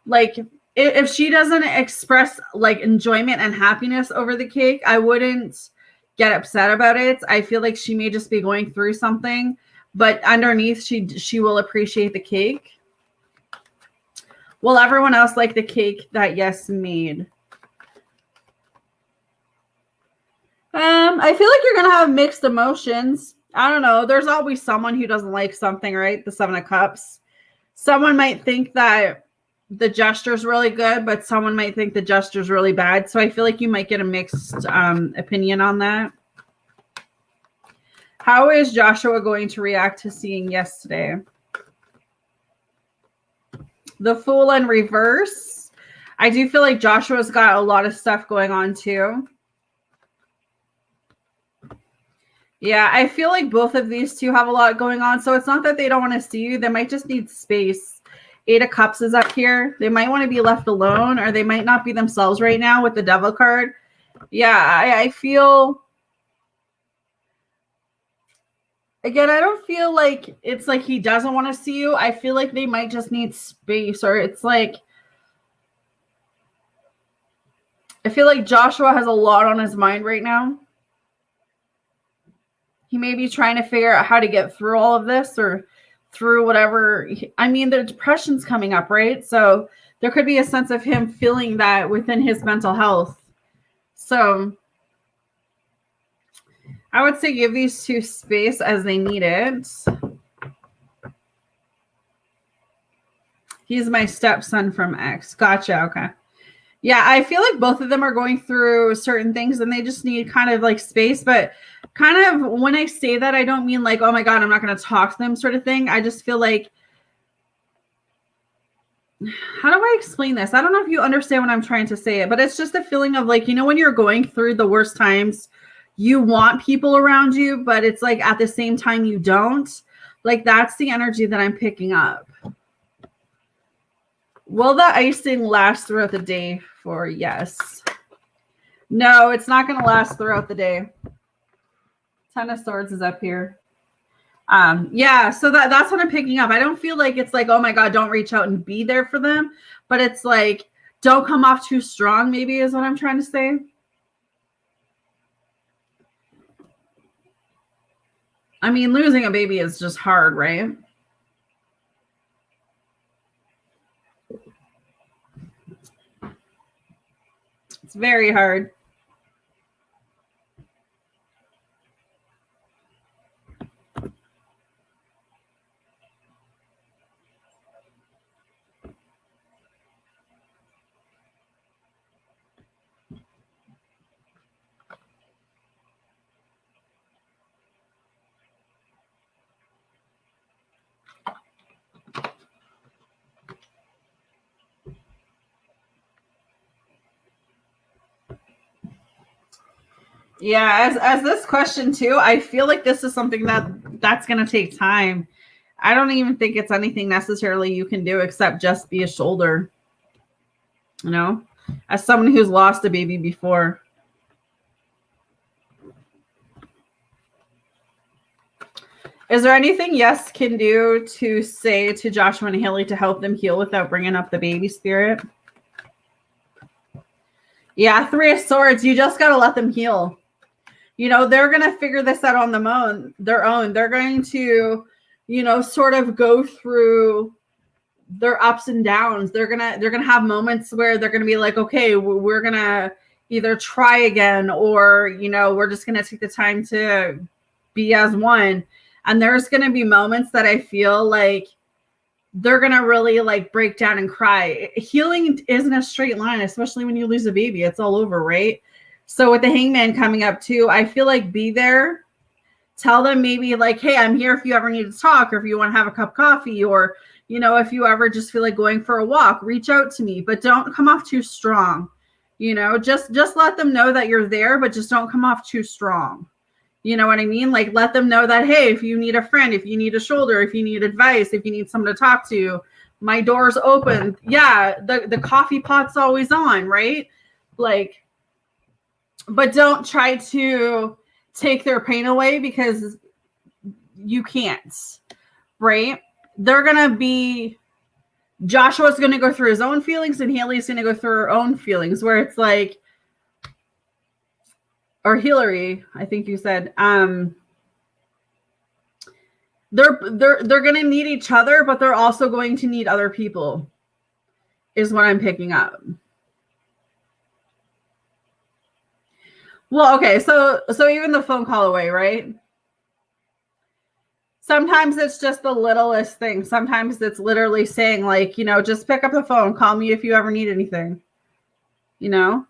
like, if she doesn't express like enjoyment and happiness over the cake, I wouldn't get upset about it. I feel like she may just be going through something, but underneath she will appreciate the cake. Will everyone else like the cake that Yes made? I feel like you're gonna have mixed emotions. I don't know. There's always someone who doesn't like something, right? The Seven of Cups. Someone might think that the gesture's really good, but someone might think the gesture's really bad. So I feel like you might get a mixed opinion on that. How is Joshua going to react to seeing yes today? The Fool in reverse. I do feel like Joshua's got a lot of stuff going on too. Yeah, I feel like both of these two have a lot going on. So it's not that they don't want to see you. They might just need space. 8 of Cups is up here. They might want to be left alone, or they might not be themselves right now with the Devil card. Yeah, I feel... Again, I don't feel like it's like he doesn't want to see you. I feel like they might just need space, or it's like... I feel like Joshua has a lot on his mind right now. He may be trying to figure out how to get through all of this, or through whatever. I mean, the depression's coming up, right? So there could be a sense of him feeling that within his mental health. So I would say give these two space as they need it. He's my stepson from X. Gotcha. Okay. Yeah, I feel like both of them are going through certain things and they just need kind of like space. But kind of when I say that, I don't mean like, oh my God, I'm not going to talk to them sort of thing. I just feel like, how do I explain this? I don't know if you understand what I'm trying to say, but it's just a feeling of like, you know, when you're going through the worst times, you want people around you, but it's like at the same time you don't. Like that's the energy that I'm picking up. Will the icing last throughout the day for yes? No, it's not going to last throughout the day. 10 of Swords is up here. Yeah, so that's what I'm picking up. I don't feel like it's like, oh my God, don't reach out and be there for them. But it's like, don't come off too strong, maybe is what I'm trying to say. I mean, losing a baby is just hard, right? It's very hard. Yeah, as this question too, I feel like this is something that's going to take time. I don't even think it's anything necessarily you can do except just be a shoulder. You know, as someone who's lost a baby before. Is there anything Yes can do to say to Joshua and Haley to help them heal without bringing up the baby spirit? Yeah, 3 of Swords. You just got to let them heal. You know, they're going to figure this out on their own. They're going to, you know, sort of go through their ups and downs. They're going to have moments where they're going to be like, okay, we're going to either try again, or, you know, we're just going to take the time to be as one. And there's going to be moments that I feel like they're going to really like break down and cry. Healing isn't a straight line, especially when you lose a baby. It's all over, right? So with the Hangman coming up too, I feel like be there. Tell them maybe like, hey, I'm here if you ever need to talk, or if you want to have a cup of coffee, or, you know, if you ever just feel like going for a walk, reach out to me, but don't come off too strong. You know, just let them know that you're there, but just don't come off too strong. You know what I mean? Like, let them know that, hey, if you need a friend, if you need a shoulder, if you need advice, if you need someone to talk to, my door's open. Yeah, the coffee pot's always on, right? Like, but don't try to take their pain away, because you can't, right? They're going to be, Joshua's going to go through his own feelings and Haley's going to go through her own feelings, where it's like, or Hillary, I think you said, they're going to need each other, but they're also going to need other people, is what I'm picking up. Well, okay, so even the phone call away, right? Sometimes it's just the littlest thing. Sometimes it's literally saying, like, you know, just pick up the phone, call me if you ever need anything, you know?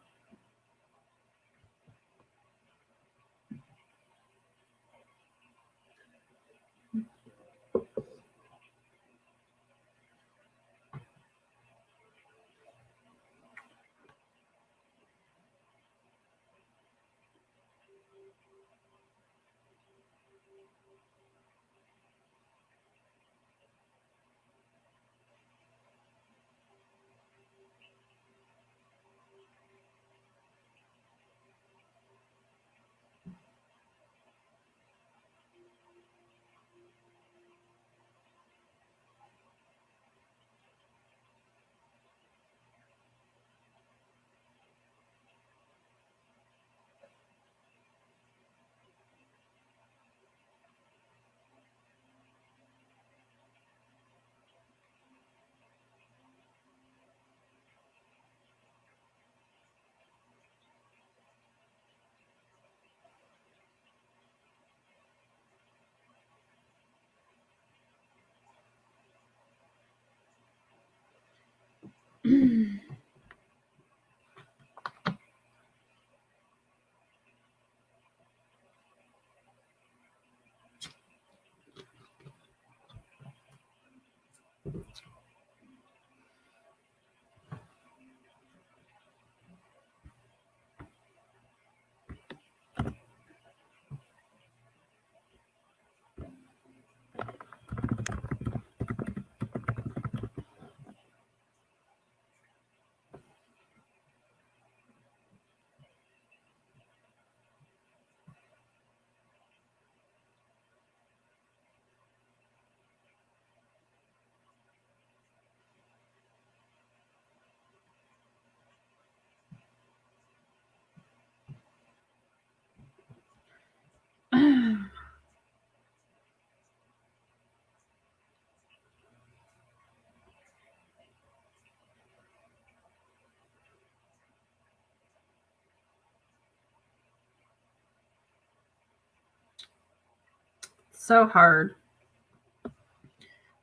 So hard.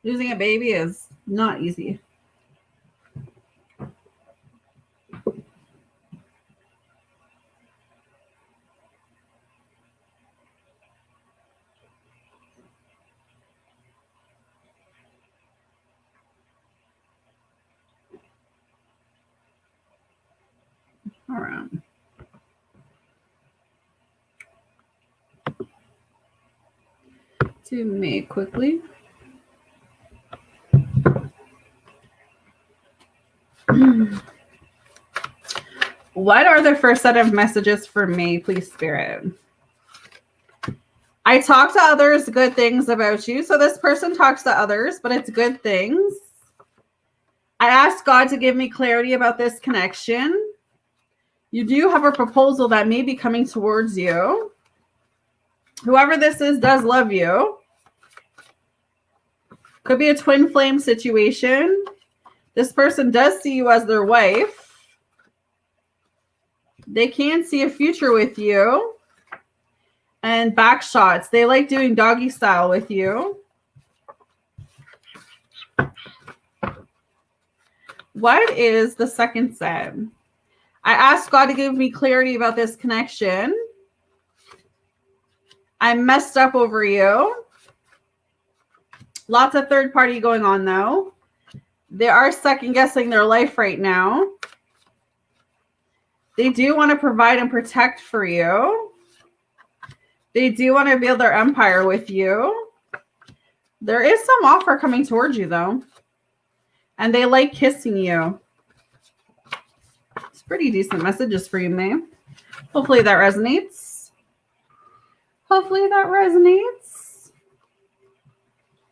Losing a baby is not easy. All right. To me quickly. What are the first set of messages for me, please, Spirit? I talk to others good things about you. So this person talks to others, but it's good things. I ask God to give me clarity about this connection. You do have a proposal that may be coming towards you. Whoever this is does love you. Could be a twin flame situation. This person does see you as their wife. They can see a future with you. And back shots. They like doing doggy style with you. What is the second set? I asked God to give me clarity about this connection. I messed up over you. Lots of third party going on though. They are second guessing their life right now. They do want to provide and protect for you. They do want to build their empire with you. There is some offer coming towards you though. And they like kissing you. It's pretty decent messages for you, May. Hopefully that resonates. Hopefully that resonates.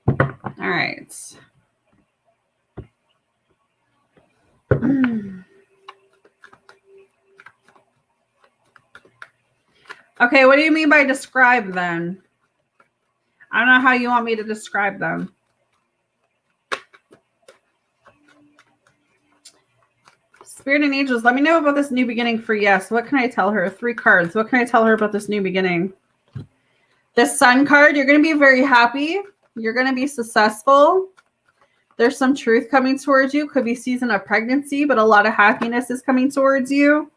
All right. Okay, what do you mean by describe then? I don't know how you want me to describe them. Spirit and angels, let me know about this new beginning for yes. What can I tell her? 3 cards. What can I tell her about this new beginning? The Sun card, you're going to be very happy. You're going to be successful. There's some truth coming towards you. Could be season of pregnancy, but a lot of happiness is coming towards you.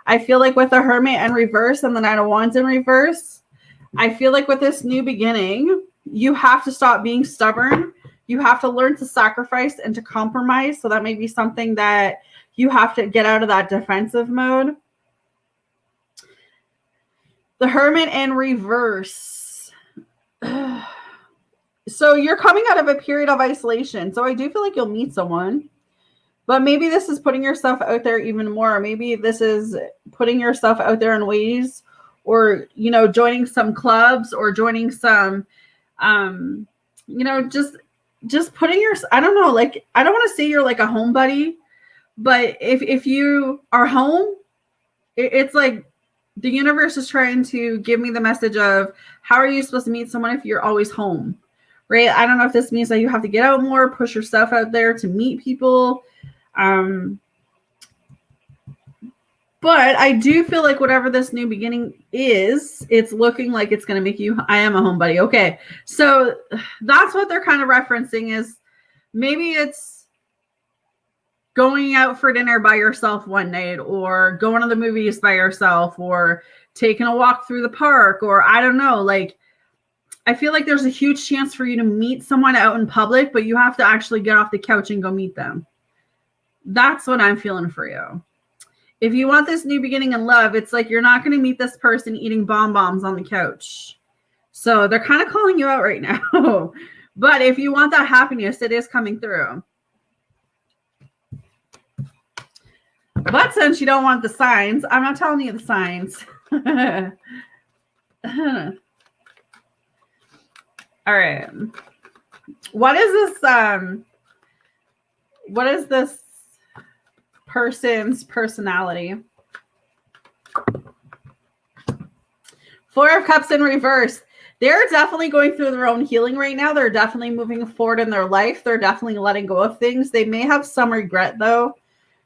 I feel like with the Hermit in reverse and the Knight of Wands in reverse, I feel like with this new beginning, you have to stop being stubborn. You have to learn to sacrifice and to compromise. So that may be something that you have to get out of that defensive mode. The Hermit in reverse. So you're coming out of a period of isolation. So I do feel like you'll meet someone. But maybe this is putting yourself out there even more. Maybe this is putting yourself out there in ways, or, you know, joining some clubs or joining some, you know, just putting your, I don't know, like, I don't want to say you're like a home buddy, but if you are home, it's like the universe is trying to give me the message of how are you supposed to meet someone if you're always home, right? I don't know if this means that you have to get out more, push yourself out there to meet people. But I do feel like whatever this new beginning is, it's looking like it's going to make you, I am a homebody. Okay. So that's what they're kind of referencing is maybe it's going out for dinner by yourself one night, or going to the movies by yourself, or taking a walk through the park, or I don't know, like, I feel like there's a huge chance for you to meet someone out in public, but you have to actually get off the couch and go meet them. That's what I'm feeling for you. If you want this new beginning in love, it's like you're not going to meet this person eating bonbons on the couch. So they're kind of calling you out right now. But if you want that happiness, it is coming through. But since you don't want the signs, I'm not telling you the signs. All right. What is this person's personality? Four of Cups in reverse. They're definitely going through their own healing right now. They're definitely moving forward in their life. They're definitely letting go of things. They may have some regret though.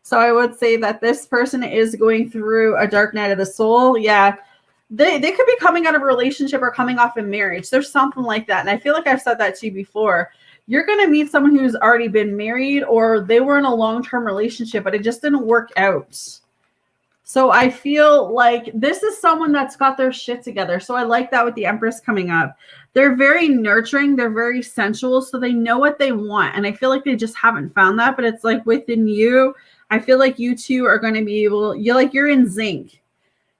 So I would say that this person is going through a dark night of the soul. Yeah. They could be coming out of a relationship or coming off in marriage. There's something like that. And I feel like I've said that to you before. You're going to meet someone who's already been married, or they were in a long-term relationship, but it just didn't work out. So I feel like this is someone that's got their shit together. So I like that with the Empress coming up. They're very nurturing. They're very sensual. So they know what they want. And I feel like they just haven't found that. But it's like within you, I feel like you two are going to be able, you're in sync.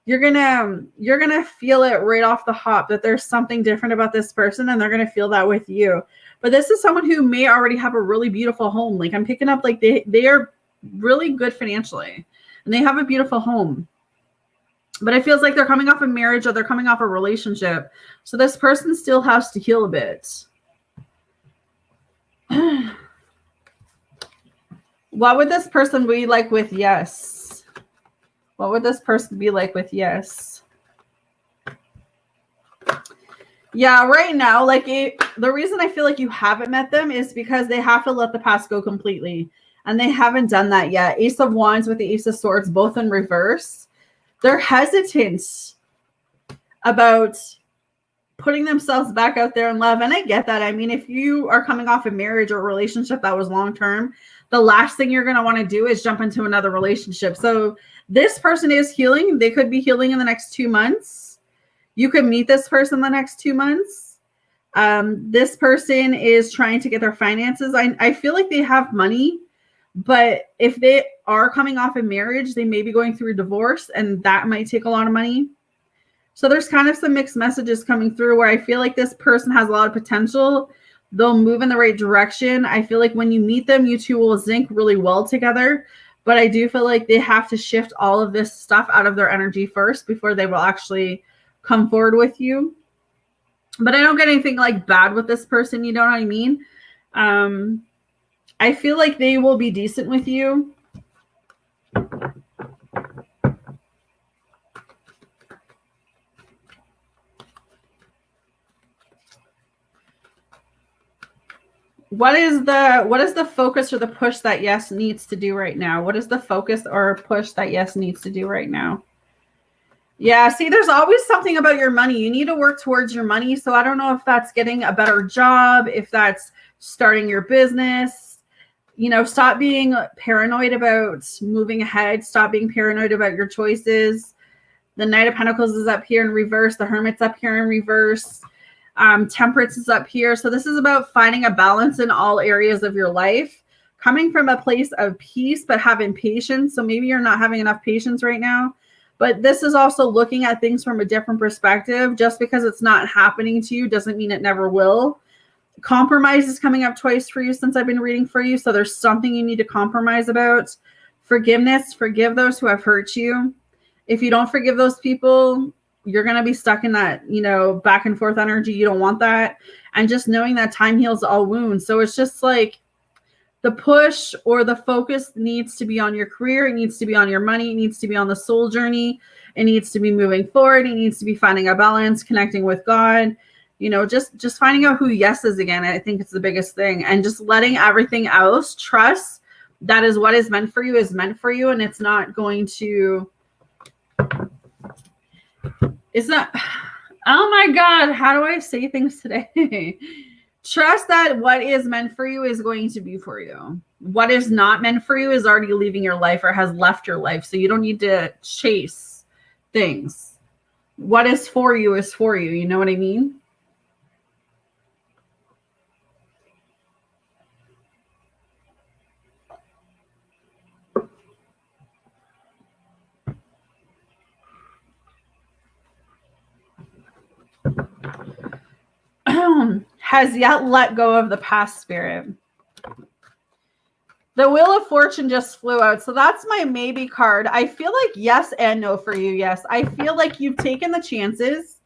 You're gonna feel it right off the hop that there's something different about this person, and they're gonna feel that with you. But this is someone who may already have a really beautiful home. Like I'm picking up, like they are really good financially, and they have a beautiful home. But it feels like they're coming off a marriage, or they're coming off a relationship. So this person still has to heal a bit. What would this person be like with yes? What would this person be like with yes? Yeah, right now, like the reason I feel like you haven't met them is because they have to let the past go completely. And they haven't done that yet. Ace of Wands with the Ace of Swords, both in reverse. They're hesitant about putting themselves back out there in love. And I get that. I mean, if you are coming off a marriage or a relationship that was long-term, the last thing you're going to want to do is jump into another relationship. So this person is healing. They could be healing in the next 2 months. You could meet this person the next 2 months. This person is trying to get their finances. I feel like they have money, but if they are coming off a marriage, they may be going through a divorce, and that might take a lot of money. So there's kind of some mixed messages coming through where I feel like this person has a lot of potential. They'll move in the right direction. I feel like when you meet them, you two will sync really well together. But I do feel like they have to shift all of this stuff out of their energy first before they will actually come forward with you. But I don't get anything like bad with this person. You know what I mean? I feel like they will be decent with you. What is the focus or the push that yes needs to do right now? What is the focus or push that yes needs to do right now? Yeah, see, there's always something about your money. You need to work towards your money. So I don't know if that's getting a better job, if that's starting your business. Stop being paranoid about moving ahead. Stop being paranoid about your choices. The Knight of Pentacles is up here in reverse. The Hermit's up here in reverse. Temperance is up here. So this is about finding a balance in all areas of your life, coming from a place of peace, but having patience. So maybe you're not having enough patience right now. But this is also looking at things from a different perspective. Just because it's not happening to you doesn't mean it never will. Compromise is coming up twice for you since I've been reading for you. So there's something you need to compromise about. Forgiveness, forgive those who have hurt you. If you don't forgive those people, you're going to be stuck in that, back and forth energy. You don't want that. And just knowing that time heals all wounds. So it's just like, the push or the focus needs to be on your career. It needs to be on your money. It needs to be on the soul journey. It needs to be moving forward. It needs to be finding a balance, connecting with God, just finding out who yes is again. I think it's the biggest thing. And just letting everything else trust that is what is meant for you is meant for you. And it's not going to, it's not, oh my God, how do I say things today? Trust that what is meant for you is going to be for you. What is not meant for you is already leaving your life or has left your life. So you don't need to chase things. What is for you is for you. You know what I mean? Has yet let go of the past, spirit. The Wheel of Fortune just flew out. So that's my maybe card. I feel like yes and no for you. Yes. I feel like you've taken the chances.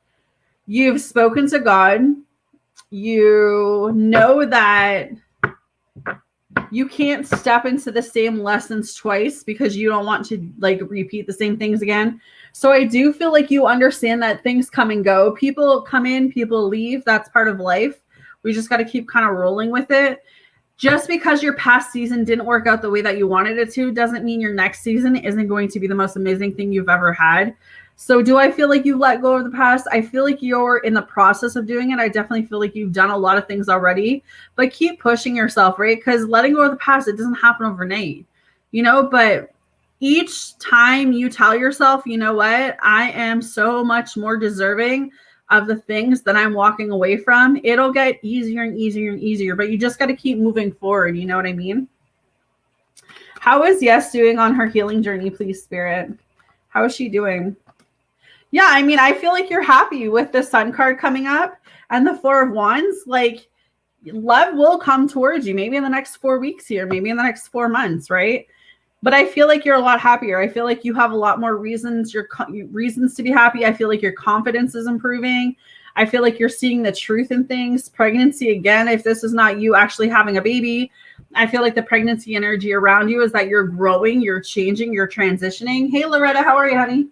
You've spoken to God. You know that you can't step into the same lessons twice because you don't want to repeat the same things again. So I do feel like you understand that things come and go. People come in, people leave. That's part of life. We just got to keep kind of rolling with it. Just because your past season didn't work out the way that you wanted it to doesn't mean your next season isn't going to be the most amazing thing you've ever had. So do I feel like you let go of the past? I feel like you're in the process of doing it. I definitely feel like you've done a lot of things already, but keep pushing yourself, right? Because letting go of the past, it doesn't happen overnight, but each time you tell yourself, you know what, I am so much more deserving of the things that I'm walking away from, it'll get easier and easier and easier, but you just got to keep moving forward. You know what I mean? How is Yes doing on her healing journey, please, Spirit? How is she doing? Yeah, I mean, I feel like you're happy with the Sun card coming up and the Four of Wands. Like, love will come towards you, maybe in the next 4 weeks here, maybe in the next 4 months, right? But I feel like you're a lot happier. I feel like you have a lot more reasons, reasons to be happy. I feel like your confidence is improving. I feel like you're seeing the truth in things. Pregnancy, again, if this is not you actually having a baby, I feel like the pregnancy energy around you is that you're growing, you're changing, you're transitioning. Hey, Loretta, how are you, honey?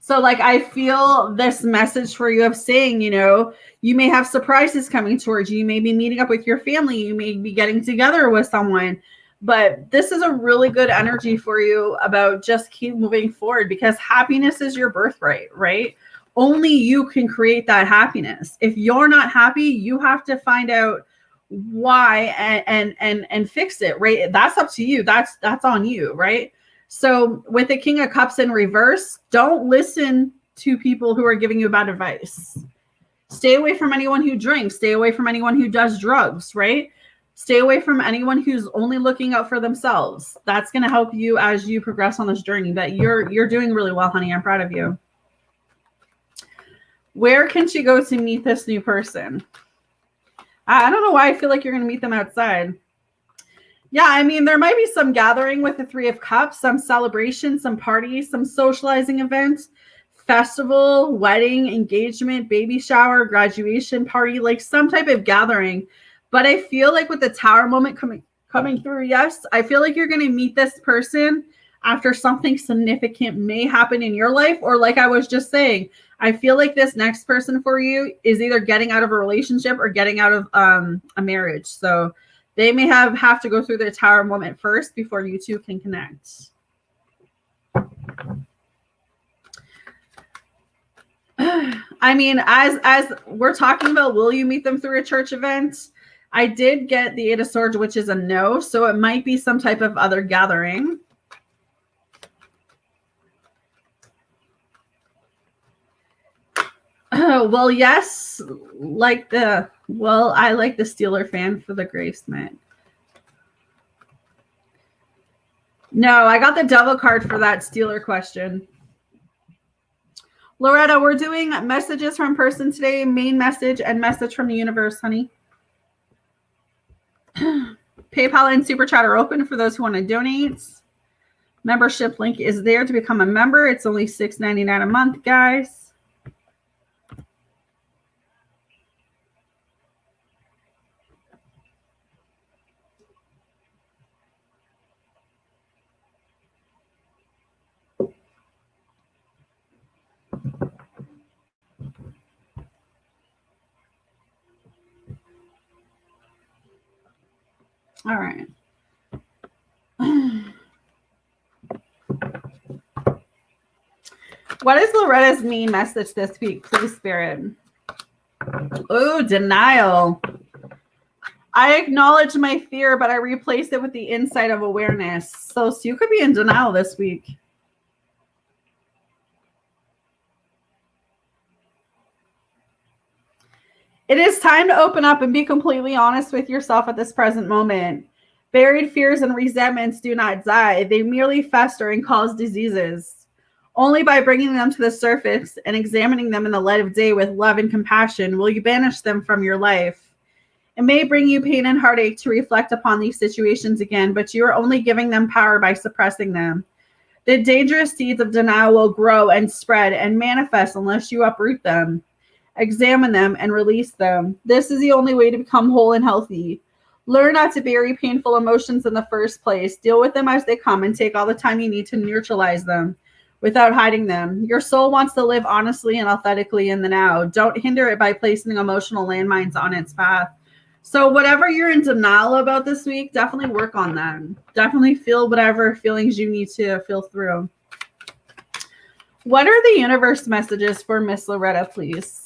So I feel this message for you of saying, you may have surprises coming towards you. You may be meeting up with your family. You may be getting together with someone. But this is a really good energy for you about just keep moving forward because happiness is your birthright, right? Only you can create that happiness. If you're not happy, you have to find out why and fix it, right? That's up to you. That's on you, right? So with the King of Cups in reverse, don't listen to people who are giving you bad advice. Stay away from anyone who drinks. Stay away from anyone who does drugs, right? Stay away from anyone who's only looking out for themselves. That's going to help you as you progress on this journey. But you're doing really well, honey. I'm proud of you. Where can she go to meet this new person? I don't know why I feel like you're going to meet them outside. Yeah, I mean, there might be some gathering with the Three of Cups, some celebration, some party, some socializing event, festival, wedding, engagement, baby shower, graduation party, some type of gathering. But I feel like with the Tower moment coming through, yes, I feel like you're going to meet this person after something significant may happen in your life. Or like I was just saying, I feel like this next person for you is either getting out of a relationship or getting out of a marriage. So they may have to go through their Tower moment first before you two can connect. I mean, as we're talking about, will you meet them through a church event? I did get the Eight of Swords, which is a no, so it might be some type of other gathering. Well, yes, I like the Steeler fan for the Gray Smith. No, I got the devil card for that Steeler question. Loretta, we're doing messages from person today, main message and message from the universe, honey. PayPal and Super Chat are open for those who want to donate. Membership link is there to become a member. It's only $6.99 a month, guys. All right. What is Loretta's main message this week, please, Spirit? Oh, denial. I acknowledge my fear, but I replace it with the insight of awareness. So you could be in denial this week. It is time to open up and be completely honest with yourself at this present moment. Buried fears and resentments do not die. They merely fester and cause diseases. Only by bringing them to the surface and examining them in the light of day with love and compassion will you banish them from your life. It may bring you pain and heartache to reflect upon these situations again, but you are only giving them power by suppressing them. The dangerous seeds of denial will grow and spread and manifest unless you uproot them. Examine them and release them. This is the only way to become whole and healthy. Learn not to bury painful emotions in the first place. Deal with them as they come and take all the time you need to neutralize them without hiding them. Your soul wants to live honestly and authentically in the now. Don't hinder it by placing emotional landmines on its path. So whatever you're in denial about this week, definitely work on that. Definitely feel whatever feelings you need to feel through. What are the universe messages for Miss Loretta, please?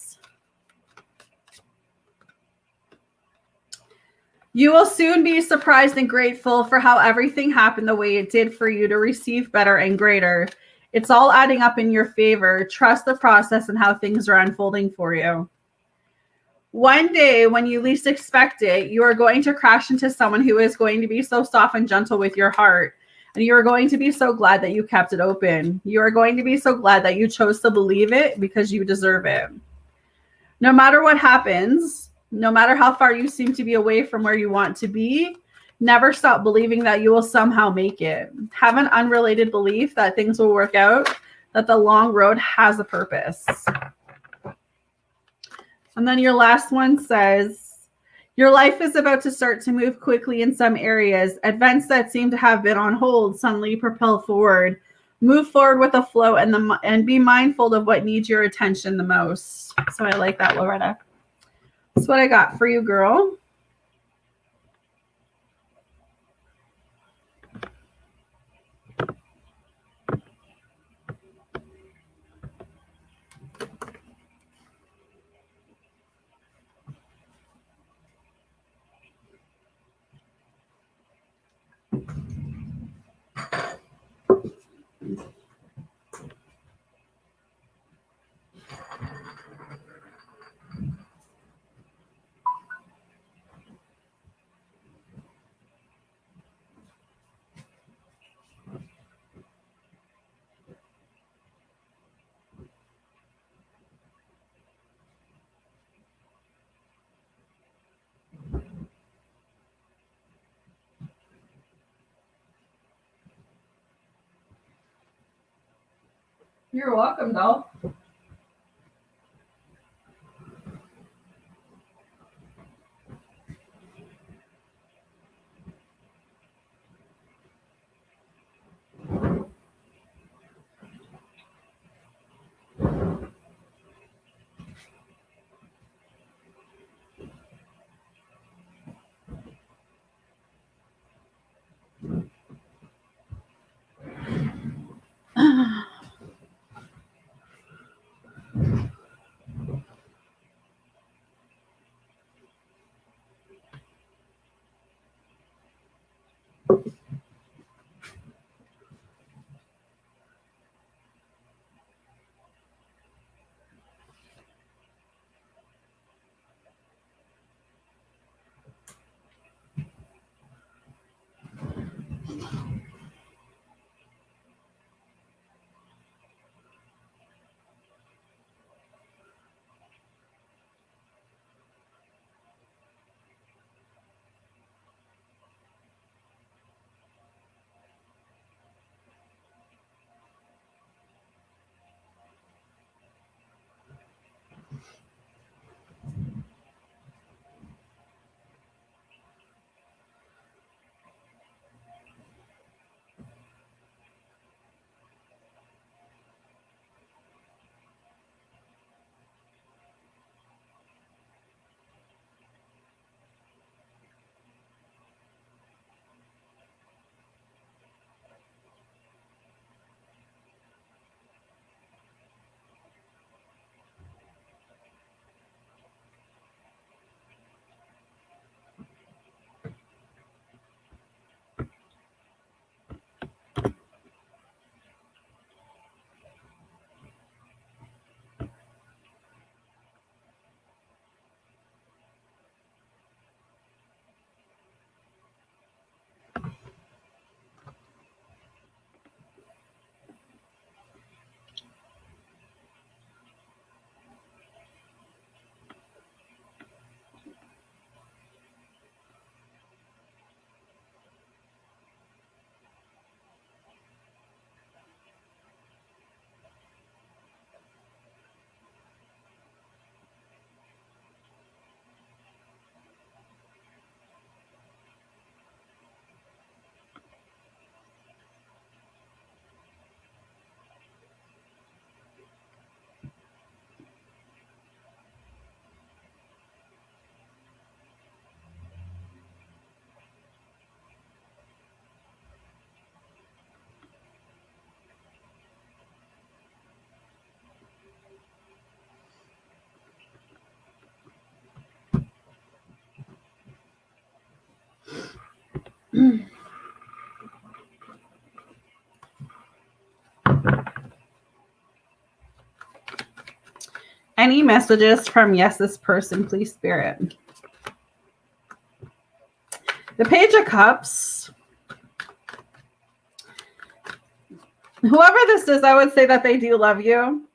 You will soon be surprised and grateful for how everything happened the way it did for you to receive better and greater. It's all adding up in your favor. Trust the process and how things are unfolding for you. One day, when you least expect it, you are going to crash into someone who is going to be so soft and gentle with your heart. And you are going to be so glad that you kept it open. You are going to be so glad that you chose to believe it because you deserve it. No matter what happens, no matter how far you seem to be away from where you want to be, never stop believing that you will somehow make it. Have an unrelated belief that things will work out, that the long road has a purpose. And then your last one says, your life is about to start to move quickly in some areas. Events that seem to have been on hold suddenly propel forward. Move forward with a flow and be mindful of what needs your attention the most. So I like that, Loretta. That's what I got for you, girl. You're welcome, doll. Any messages from yes, this person, please, Spirit. The Page of Cups. Whoever this is, I would say that they do love you.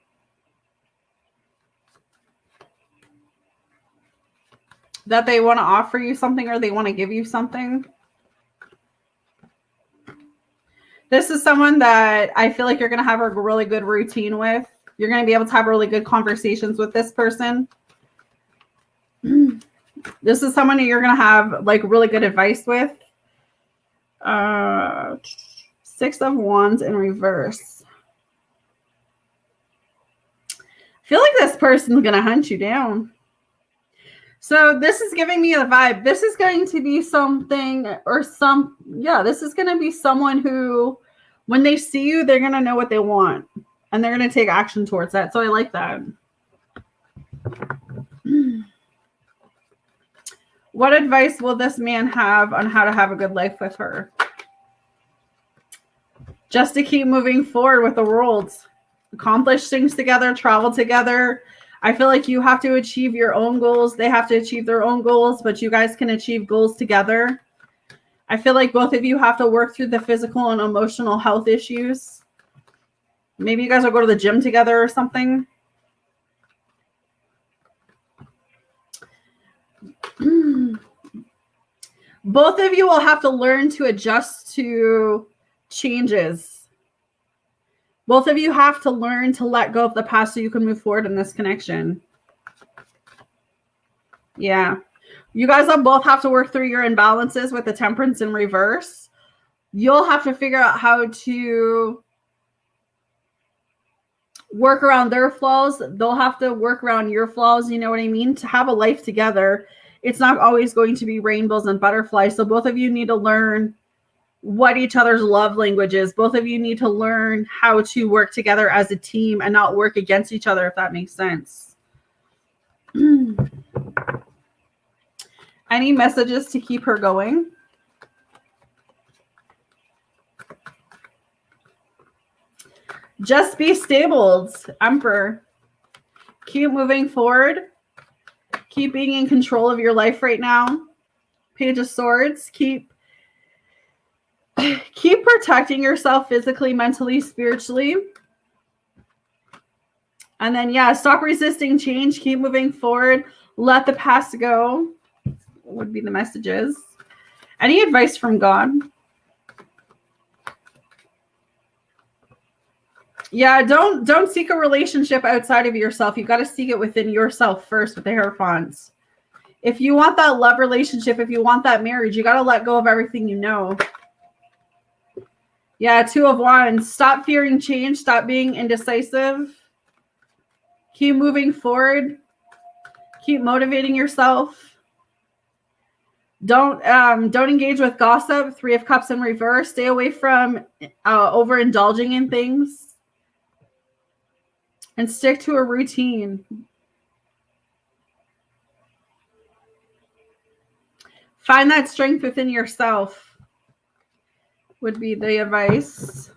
That they want to offer you something or they want to give you something. This is someone that I feel like you're going to have a really good routine with. You're going to be able to have really good conversations with this person. This is someone that you're going to have like really good advice with. 6 of Wands in reverse. I feel like this person's going to hunt you down. So this is giving me a vibe. This is going to be something or this is going to be someone who, when they see you, they're going to know what they want and they're going to take action towards that. So I like that. What advice will this man have on how to have a good life with her? Just to keep moving forward with the world. Accomplish things together, travel together. I feel like you have to achieve your own goals. They have to achieve their own goals, but you guys can achieve goals together. I feel like both of you have to work through the physical and emotional health issues. Maybe you guys will go to the gym together or something. Both of you will have to learn to adjust to changes. Both of you have to learn to let go of the past so you can move forward in this connection. Yeah. You guys will both have to work through your imbalances with the Temperance in reverse. You'll have to figure out how to work around their flaws. They'll have to work around your flaws. You know what I mean? To have a life together, it's not always going to be rainbows and butterflies. So both of you need to learn what each other's love language is. Both of you need to learn how to work together as a team and not work against each other, if that makes sense. Any messages to keep her going? Just be stable, Emperor. Keep moving forward. Keep being in control of your life right now. Page of Swords. Keep protecting yourself physically, mentally, spiritually. And then, yeah, stop resisting change. Keep moving forward. Let the past go. What would be the messages? Any advice from God? Yeah, don't seek a relationship outside of yourself. You got to seek it within yourself first with the Hierophants. If you want that love relationship, if you want that marriage, you got to let go of everything you know. Yeah, 2 of Wands. Stop fearing change. Stop being indecisive. Keep moving forward. Keep motivating yourself. Don't engage with gossip. 3 of Cups in reverse. Stay away from overindulging in things. And stick to a routine. Find that strength within yourself. Would be the advice.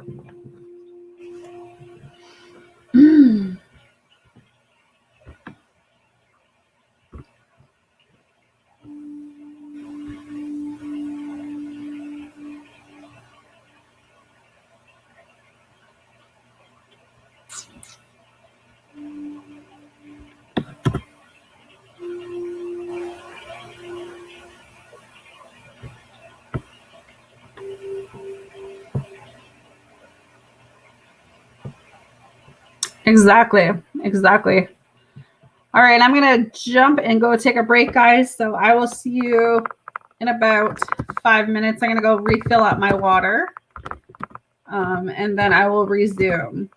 Exactly. All right, I'm going to jump and go take a break, guys. So I will see you in about 5 minutes. I'm going to go refill up my water. And then I will resume.